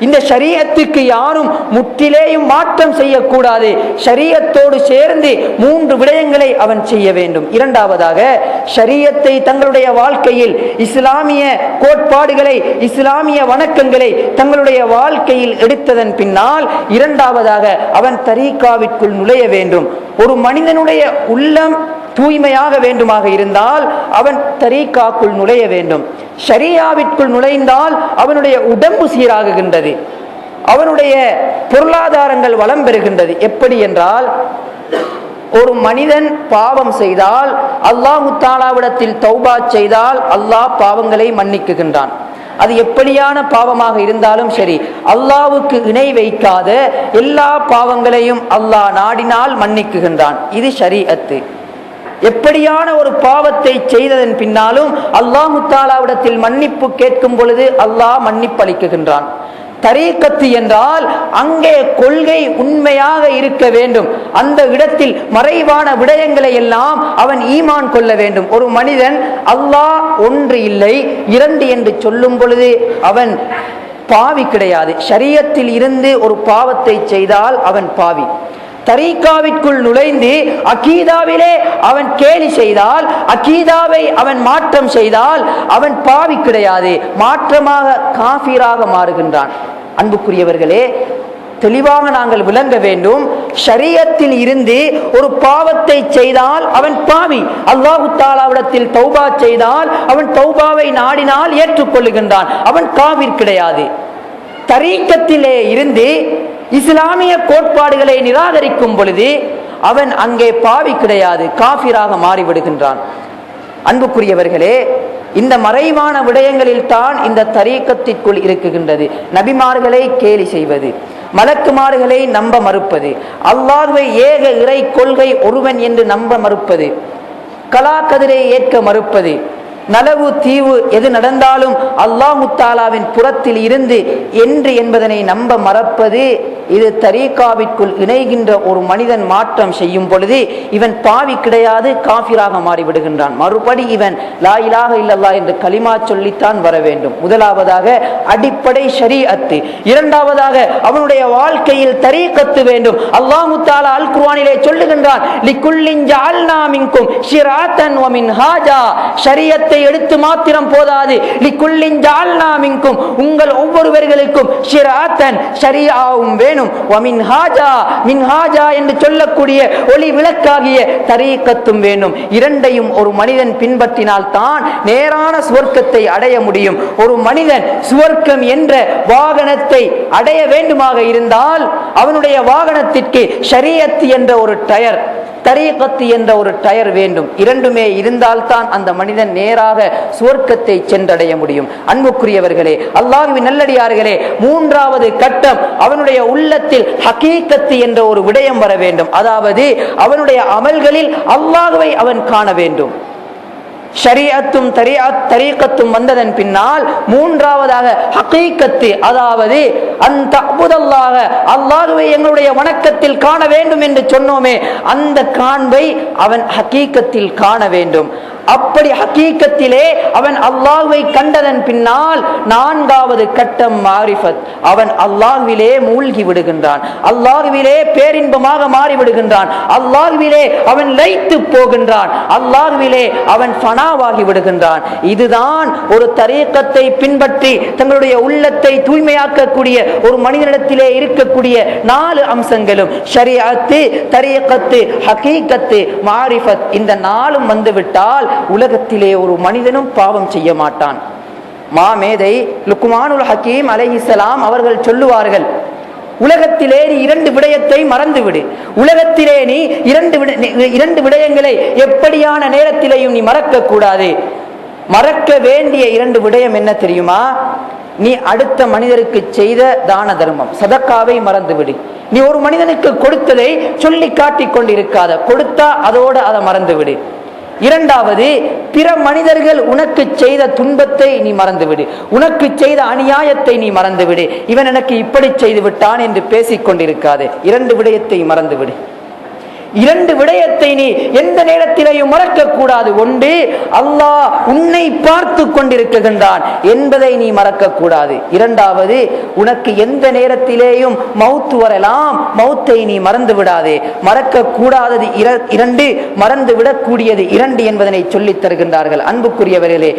இந்த ஷரீஅத்துக்கு யாரும் முற்றிலேயும் மாற்றம் செய்யக்கூடாது. ஷரீஅத்தோடு சேர்ந்து 3 விடயங்களை அவன் செய்ய வேண்டும். இரண்டாவதாக ஷரீஅத்தை தங்களுடைய வாழ்க்கையில் இஸ்லாமிய கோட்பாடுகளை, இஸ்லாமிய வணக்கங்களை தங்களுடைய வாழ்க்கையில் எடுத்ததன் பின்னால் இரண்டாவதாக அவன் தரீகாவிற்குள் நுழைய வேண்டும். ஒரு மனிதனுடைய உள்ளம் தூய்மையாக வேண்டுமாக இருந்தால் அவன் தரீகாக்குள் நுழைய வேண்டும். ஷரியாவிற்குள் நுழைந்தால் அவனுடைய உடம்பு சீராகுகின்றது, அவனுடைய பொருளாதாரங்கள் வளம் பெறுகின்றது. எப்படி என்றால், ஒரு மனிதன் பாவம் செய்தால் அல்லாஹ் தஆலாவிடத்தில் தௌபா செய்தால் அல்லாஹ் பாவங்களை மன்னிக்குகின்றான். அது எப்படியான பாவமாக இருந்தாலும் சரி, அல்லாஹ்வுக்கு இணை வைக்காத எல்லா பாவங்களையும் அல்லாஹ் நாடினால் மன்னிக்குகின்றான். இது ஷரீஅத். எப்படியான ஒரு பாவத்தை செய்ததன் பின்னாலும் அல்லாஹ் தஆலாவிடத்தில் மன்னிப்பு கேட்கும் பொழுது அல்லாஹ் மன்னிப்பு அளிக்குகின்றான். தரீக்கத்து என்றால் அங்கே கொள்கை உண்மையாக இருக்க வேண்டும். அந்த இடத்தில் மறைவான விடயங்களை எல்லாம் அவன் ஈமான் கொள்ள வேண்டும். ஒரு மனிதன் அல்லாஹ் ஒன்று இல்லை இரண்டு என்று சொல்லும் பொழுது அவன் பாவி கிடையாது. ஷரியத்தில் இருந்து ஒரு பாவத்தை செய்தால் அவன் பாவி. தரீக்காவிற்குள் நுழைந்து அகீதாவிலே அவன் கேலி செய்தால், அகீதாவை அவன் மாற்றம் செய்தால் அவன் பாவி கிடையாது, மாற்றமாக காஃபிராக மாறுகின்றான். அன்புக்குரியவர்களே, தெளிவாக நாங்கள் விளங்க வேண்டும். ஷரியத்தில் இருந்து ஒரு பாவத்தை செய்தால் அவன் பாவி. அல்லாஹு தஆலாவிடத்தில் தௌபா செய்தால் அவன் தௌபாவை நாடினால் ஏற்றுக்கொள்ளுகின்றான், அவன் காஃபிர் கிடையாது. தரீக்கத்திலே இருந்து இஸ்லாமிய கோட்பாடுகளை நிராகரிக்கும் பொழுது அவன் அங்கே பாவி கிடையாது, காஃபிராக மாறிவிடுகின்றான். அன்புக்குரியவர்களே, இந்த மறைவான விடயங்களில் தான் இந்த தரீக்கத்திற்குள் இருக்குகின்றது. நபிமார்களை கேலி செய்வது, மலக்குமார்களை நம்ப மறுப்பது, அல்லாஹ்வை ஏக இறை கொள்கை ஒருவன் என்று நம்ப மறுப்பது, கலாக்கதிரை ஏற்க மறுப்பது, நலவு தீவு எது நடந்தாலும் அல்லாஹு தஆலாவின் புறத்தில் இருந்து என்று என்பதனை நம்ப மறப்பது, இது தரீக்காவிற்குள் இணைகின்ற ஒரு மனிதன் மாற்றம் செய்யும் பொழுது இவன் பாவி கிடையாது, காஃபிராக மாறிவிடுகின்றான். மறுபடி இவன் லா இலாஹ இல்லல்லாஹ் என்று கலிமா சொல்லித்தான் வர வேண்டும். முதலாவதாக அடிப்படை ஷரீஅத்து, இரண்டாவதாக அவனுடைய வாழ்க்கையில் தரீக்கத்து வேண்டும். அல்லாஹு தஆலா அல் குர்ஆனிலே சொல்லுகின்றான், லிகுல்லின் ஜஅல்னா மின்கும் ஷிராத்தன் வ மின்ஹாஜா. ஷரியத்தை எடுத்து மாத்திரம் போதாது, லிகுல்லின் ஜஅல்னா மின்கும், உங்கள் ஒவ்வொருவர்களுக்கும் ஷிராத்தன் ஷரீஆவும் வேணும், வ மின்ஹாஜா, மின்ஹாஜா என்று சொல்லக்கூடிய ஒளி விளக்காகிய தரீக்கத்தும் வேண்டும். இரண்டையும் ஒரு மனிதன் பின்பற்றினால் தான் நேரான சுவர்க்கத்தை அடைய முடியும். ஒரு மனிதன் சுவர்க்கம் என்ற வாகனத்தை அடைய வேண்டுமாக இருந்தால் அவனுடைய வாகனத்திற்கு ஷரீஅத் என்ற ஒரு டயர், தரீக்கத்து என்ற ஒரு டயர் வேண்டும். இரண்டுமே இருந்தால்தான் அந்த மனிதன் நேராக சுவர்க்கத்தை சென்றடைய முடியும். அன்புக்குரியவர்களே, அல்லாஹ்வின் நல்லடியார்களே, மூன்றாவது கட்டம் அவனுடைய உள்ளத்தில் ஹகீகத்து என்ற ஒரு விடயம் வர வேண்டும். அதாவது அவனுடைய அமல்களில் அல்லாஹ்வை அவன் காண வேண்டும். ஷரீஅத்தும் தரீக்கத்தும் வந்ததன் பின்னால் மூன்றாவதாக ஹகீகத்து, அதாவது அந்த அபுதல்லாஹ, அல்லாஹ்வை எங்களுடைய வணக்கத்தில் காண வேண்டும் என்று சொன்னோமே, அந்த காண்பை அவன் ஹகீகத்தில் காண வேண்டும். அப்படி ஹகீகத்திலே அவன் அல்லாஹ்வை கண்டதன் பின்னால் நான்காவது கட்டம் மாரிஃபத், அவன் அல்லாஹ்விலே மூழ்கி விடுகின்றான், அல்லாஹ்விலே பேரின்பமாக மாறிவிடுகின்றான், அல்லாஹ்விலே அவன் லயித்து போகின்றான், அல்லாஹ்விலே அவன் ஃபனாவாகி விடுகின்றான். இதுதான் ஒரு தரீக்கத்தை பின்பற்றி தங்களுடைய உள்ளத்தை தூய்மையாக்கக்கூடிய ஒரு மனிதனிடத்திலே இருக்கக்கூடிய 4 அம்சங்களும் ஷரீஅத்து, தரீக்கத்து, ஹகீகத்து, மாரிஃபத், இந்த 4ம் வந்துவிட்டால் உலகத்திலே ஒரு மனிதனும் பாவம் செய்ய மாட்டான். மாமேதை லுக்மானுல் ஹக்கீம் அலைஹிஸ்ஸலாம் அவர்கள் சொல்லுவார்கள், உலகத்திலே நீ 2 விடயத்தை மறந்துவிடு. உலகத்திலே நீ 2 விடயங்களை எப்படியான நேரத்திலேயும் நீ மறக்க கூடாது. மறக்க வேண்டிய 2 விடயம் என்ன தெரியுமா? நீ அடுத்த மனிதருக்கு செய்த தான தர்மம், சதக்காவை மறந்துவிடு. நீ ஒரு மனிதனுக்கு கொடுத்ததை சொல்லி காட்டிக் கொண்டிருக்காத, கொடுத்தா அதோட அதை மறந்துவிடு. இரண்டாவது, பிற மனிதர்கள் உனக்கு செய்த துன்பத்தை நீ மறந்துவிடு, உனக்கு செய்த அநியாயத்தை நீ மறந்துவிடு. இவன் எனக்கு இப்படி செய்து விட்டான் என்று பேசிக் கொண்டிருக்காது. 2 விடயத்தை மறந்துவிடு. 2 விடயத்தை நீ எந்த நேரத்திலேயும் மறக்க கூடாது. ஒன்று, அல்லாஹ் உன்னை பார்த்து கொண்டிருக்கின்றான் என்பதை நீ மறக்க கூடாது. இரண்டாவது, உனக்கு எந்த நேரத்திலேயும் மௌத்து வரலாம், மௌத்தை நீ மறந்து விடாதே. மறக்க கூடாதது 2, மறந்து விடக்கூடியது 2 என்பதனை சொல்லித் தருகின்றார்கள். அன்புக்குரியவர்களே,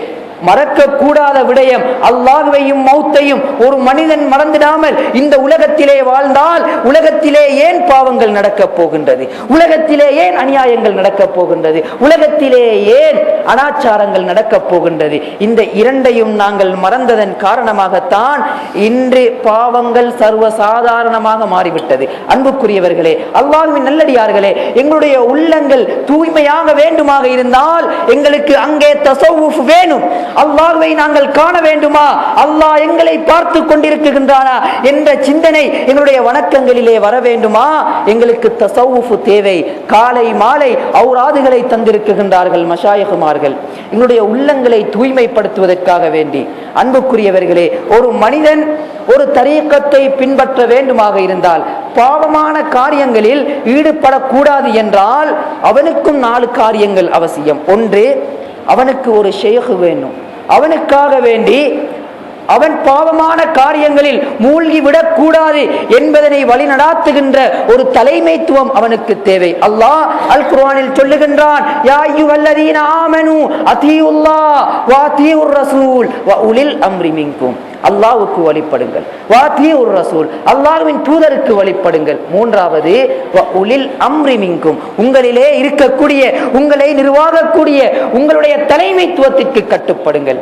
மறக்க கூடாத விடயம் அல்லாஹ்வையும் மௌத்தையும் ஒரு மனிதன் மறந்துடாமல் இந்த உலகத்திலே வாழ்ந்தால் உலகத்திலே ஏன் பாவங்கள் நடக்கப் போகின்றது, உலகத்திலே ஏன் அநியாயங்கள் நடக்கப் போகின்றது, உலகத்திலே ஏன் அனாச்சாரங்கள் நடக்கப் போகின்றது? இந்த 2ஐயும் நாங்கள் மறந்ததன் காரணமாகத்தான் இன்று பாவங்கள் சர்வசாதாரணமாக மாறிவிட்டது. அன்புக்குரியவர்களே, அல்லாஹ்வின் நல்லடியார்களே, எங்களுடைய உள்ளங்கள் தூய்மையாக வேண்டுமாக இருந்தால் எங்களுக்கு அங்கே தஸவ்வுஃப் வேணும். அல்லாஹ்வை நாங்கள் காண வேண்டுமா, அல்லாஹ் எங்களை பார்த்து கொண்டிருக்கின்றானா என்ற சிந்தனை எங்களுடைய வணக்கங்களிலே வர வேண்டுமா, எங்களுக்கு தஸவ்வுஃப் தேவை. காலை மாலை ஔராதுகளை தந்திருக்கின்றார்கள் மஷாயிஹ்மார்கள். எங்களுடைய உள்ளங்களை தூய்மைப்படுத்துவதற்காக வேண்டி அன்புக்குரியவர்களே, ஒரு மனிதன் ஒரு தரீக்கத்தை பின்பற்ற வேண்டுமாக இருந்தால், பாவமான காரியங்களில் ஈடுபடக்கூடாது என்றால் அவனுக்கும் 4 காரியங்கள் அவசியம். ஒன்று, அவனுக்கு ஒரு ஷேக் வேண்டும். அவனுக்காக வேண்டி அவன் பாவமான காரியங்களில் மூழ்கிவிடக் கூடாது என்பதனை வழிநடாத்துகின்ற ஒரு தலைமைத்துவம் அவனுக்கு தேவை. அல்லாஹ் அல் குர்ஆனில் சொல்லுகின்றான், யா அய்யுஹல்லதீன ஆமனூ அதீயுல்லாஹ் வ அதீயுர் ரசூல் வ உலில் அம்ரி மின்கும். அல்லாஹ்வுக்கு வழிபடுங்கள், வ அதீயுர் ரசூல், அல்லாஹ்வின் தூதருக்கு வழிபடுங்கள். மூன்றாவது, வ உலில் அம்ரி மின்கும், உங்களிலே இருக்கக்கூடிய, உங்களை நிர்வாகக்கூடிய உங்களுடைய தலைமைத்துவத்திற்கு கட்டுப்படுங்கள்.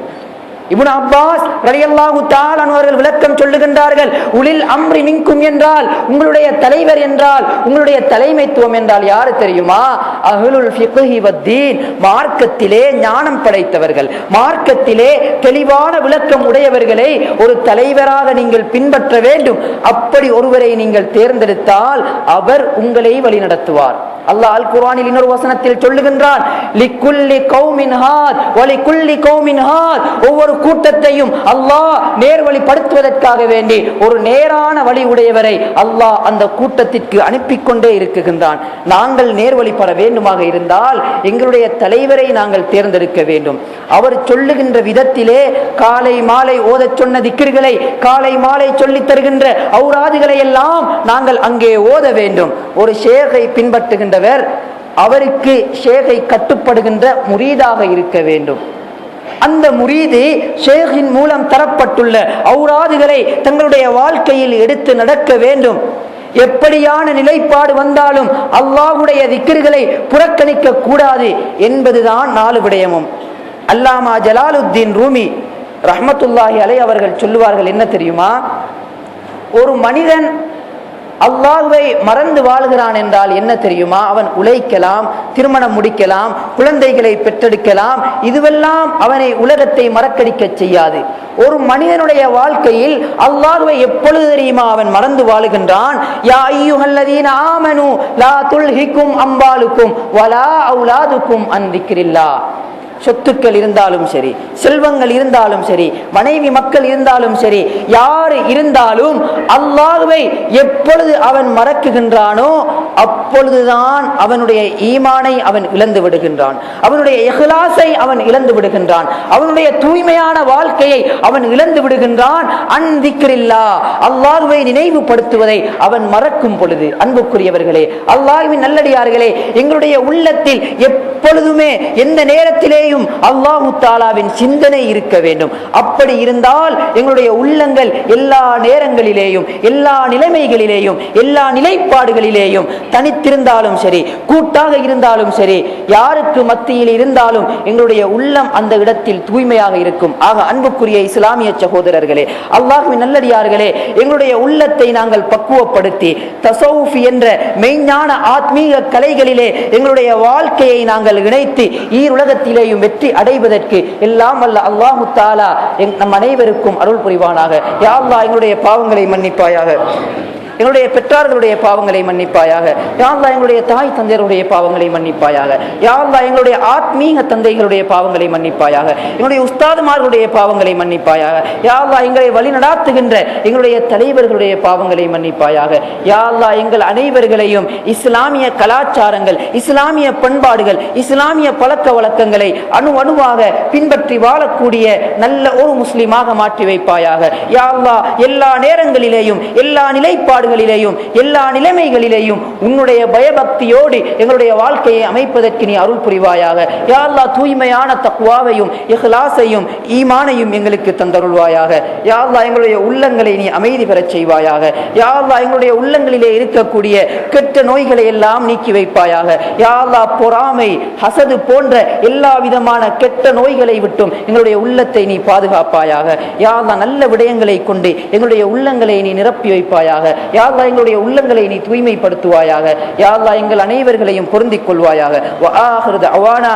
இப்னு அப்பாஸ் ரலியல்லாஹு தஆலா அவர்கள் விளக்கம் சொல்லுகின்றார்கள், உலில் அம்ரி மின்கும் என்றால் உங்களுடைய தலைவர் என்றால், உங்களுடைய தலைமைத்துவம் என்றால் யாரு தெரியுமா? அஹ்லுல் ஃபிக்ஹி வத்தீன், மார்க்கத்திலே ஞானம் படைத்தவர்கள், மார்க்கத்திலே தெளிவான விளக்கம் உடையவர்களை ஒரு தலைவராக நீங்கள் பின்பற்ற வேண்டும். அப்படி ஒருவரை நீங்கள் தேர்ந்தெடுத்தால் அவர் உங்களை வழிநடத்துவார். அல்லாஹ் அல் குர்ஆனில் இன்னொரு வசனத்தில் சொல்லுகின்றான், லிக்குல்லி கௌமின் ஹாத் வ லிக்குல்லி கௌமின் ஹாத், ஒவ்வொரு கூட்டத்தையும் அல்லாஹ் நேர்வழிப்படுத்துவதற்காக வேண்டி ஒரு நேரான வழி உடையவரை அல்லாஹ் அந்த கூட்டத்திற்கு அனுப்பி கொண்டே இருக்குகின்றான். நாங்கள் நேர்வழி பெற வேண்டுமாக இருந்தால் எங்களுடைய தலைவரை நாங்கள் தேர்ந்தெடுக்க வேண்டும். அவர் சொல்லுகின்ற விதத்திலே காலை மாலை ஓதச் சொன்ன திக்ர்களை, காலை மாலை சொல்லித் தருகின்ற ஔராதுகளை எல்லாம் நாங்கள் அங்கே ஓத வேண்டும். ஒரு ஷேகை பின்பற்றுகின்ற அவருக்கு ஷேகை கட்டுப்படுகின்ற முரீதாக இருக்க வேண்டும். அந்த முரீது ஷேகின் மூலம் தரப்பட்டுள்ள ஔராதுகளை தங்களுடைய வாழ்க்கையில் எடுத்து நடக்க வேண்டும். எப்படியான நிலைப்பாடு வந்தாலும் அல்லாஹ்வுடைய திக்ர்களை புறக்கணிக்க கூடாது என்பதுதான் 4 விடயமும். அல்லாமா ஜலாலுத்தீன் ரூமி ரஹ்மத்துல்லாஹி அலைஹி அவர்கள் சொல்லுவார்கள், என்ன தெரியுமா? ஒரு மனிதன் அல்லாஹ்வை மறந்து வாழ்கிறான் என்றால் என்ன தெரியுமா? அவன் உழைக்கலாம், திருமணம் முடிக்கலாம், குழந்தைகளை பெற்றெடுக்கலாம், இதுவெல்லாம் அவனை உலகத்தை மறக்கடிக்க செய்யாது. ஒரு மனிதனுடைய வாழ்க்கையில் அல்லாஹ்வை எப்பொழுது தெரியுமா அவன் மறந்து வாழுகின்றான்? யா அய்யுஹல்லதீன ஆமனூ லா துல்ஹிக்கும் அம்வாலுக்கும் வலா அவுலாதுக்கும் அன் திக்ரில்லாஹ். சொத்துக்கள் இருந்தாலும் சரி, செல்வங்கள் இருந்தாலும் சரி, மனைவி மக்கள் இருந்தாலும் சரி, யாரு இருந்தாலும் அல்லாஹ்வை எப்பொழுது அவன் மறக்குகின்றானோ அப்பொழுதுதான் அவனுடைய ஈமானை அவன் இழந்து விடுகின்றான், அவனுடைய இஹ்லாஸை அவன் இழந்து விடுகின்றான், அவனுடைய தூய்மையான வாழ்க்கையை அவன் இழந்து விடுகின்றான். அன் திக்ரில்லாஹ், அல்லாஹ்வை நினைவுபடுத்துவதை அவன் மறக்கும் பொழுது. அன்புக்குரியவர்களே, அல்லாஹ்வின் நல்லடியார்களே, எங்களுடைய உள்ளத்தில் எப்பொழுதுமே எந்த நேரத்திலே அல்லாஹு தாலாவின் சிந்தனை இருக்க வேண்டும். அப்படி இருந்தால் எங்களுடைய உள்ளங்கள் எல்லா நேரங்களிலேயும், எல்லா நிலைமைகளிலேயும், எல்லா நிலைப்பாடுகளிலேயும், தனித்திருந்தாலும் சரி, கூட்டாக இருந்தாலும் சரி, யாருக்கு மத்தியில் இருந்தாலும் எங்களுடைய உள்ளம் அந்த இடத்தில் தூய்மையாக இருக்கும். ஆக அன்புக்குரிய இஸ்லாமிய சகோதரர்களே, அல்லாஹ்வின் நல்லடியார்களே, எங்களுடைய உள்ளத்தை நாங்கள் பக்குவப்படுத்தி தஸவுஃப் என்ற மெய்ஞான ஆத்மீக கலைகளிலே எங்களுடைய வாழ்க்கையை நாங்கள் இணைத்து ஈருலகத்திலேயும் வெற்றி அடைவதற்கு எல்லாம் வல்ல அல்லாஹு தஆலா நம் அனைவருக்கும் அருள் புரிவானாக. யா அல்லாஹ், எங்களுடைய பாவங்களை மன்னிப்பாயாக, எங்களுடைய பெற்றார்களுடைய பாவங்களை மன்னிப்பாயாக. யா அல்லாஹ், எங்களுடைய தாய் தந்தையருடைய பாவங்களை மன்னிப்பாயாக. யா அல்லாஹ், எங்களுடைய ஆத்மீக தந்தைகளுடைய பாவங்களை மன்னிப்பாயாக. எங்களுடைய உஸ்தாதுமார்களுடைய பாவங்களை மன்னிப்பாயாக. யா அல்லாஹ், எங்களை வழிநடாத்துகின்ற எங்களுடைய தலைவர்களுடைய பாவங்களை மன்னிப்பாயாக. யா அல்லாஹ், எங்கள் அனைவர்களையும் இஸ்லாமிய கலாச்சாரங்கள், இஸ்லாமிய பண்பாடுகள், இஸ்லாமிய பழக்க வழக்கங்களை அணுவாக பின்பற்றி வாழக்கூடிய நல்ல ஒரு முஸ்லிமாக மாற்றி வைப்பாயாக. யா அல்லாஹ், எல்லா நேரங்களிலேயும், எல்லா நிலைப்பாடு எல்லா நிலைமைகளிலேயும் உன்னுடைய பயபக்தியோடு எங்களுடைய வாழ்க்கையை அமைப்பதற்கு நீ அருள் புரிவாயாக. யா அல்லாஹ், தூய்மையான தக்வாவையும் இஹ்லாஸையும் ஈமானையும் எங்களுக்கு தந்தருள்வாயாக. யா அல்லாஹ், எங்களுடைய உள்ளங்களை நீ அமைதி பெறச் செய்வாயாக. யா அல்லாஹ், எங்களுடைய உள்ளங்களிலே இருக்கக்கூடிய கெட்ட நோய்களை எல்லாம் நீக்கி வைப்பாயாக. யா அல்லாஹ், பொறாமை, ஹசது போன்ற எல்லா விதமான கெட்ட நோய்களை விட்டும் எங்களுடைய உள்ளத்தை நீ பாதுகாப்பாயாக. யா அல்லாஹ், நல்ல விடயங்களை கொண்டு எங்களுடைய உள்ளங்களை நீ நிரப்பி வைப்பாயாக. யா அல்லாஹ், எங்களுடைய உள்ளங்களை நீ தூய்மைப்படுத்துவாயாக. யா அல்லாஹ், எங்கள் அனைவர்களையும் பொருந்திக் கொள்வாயாக. வ ஆகிரு தஅவானா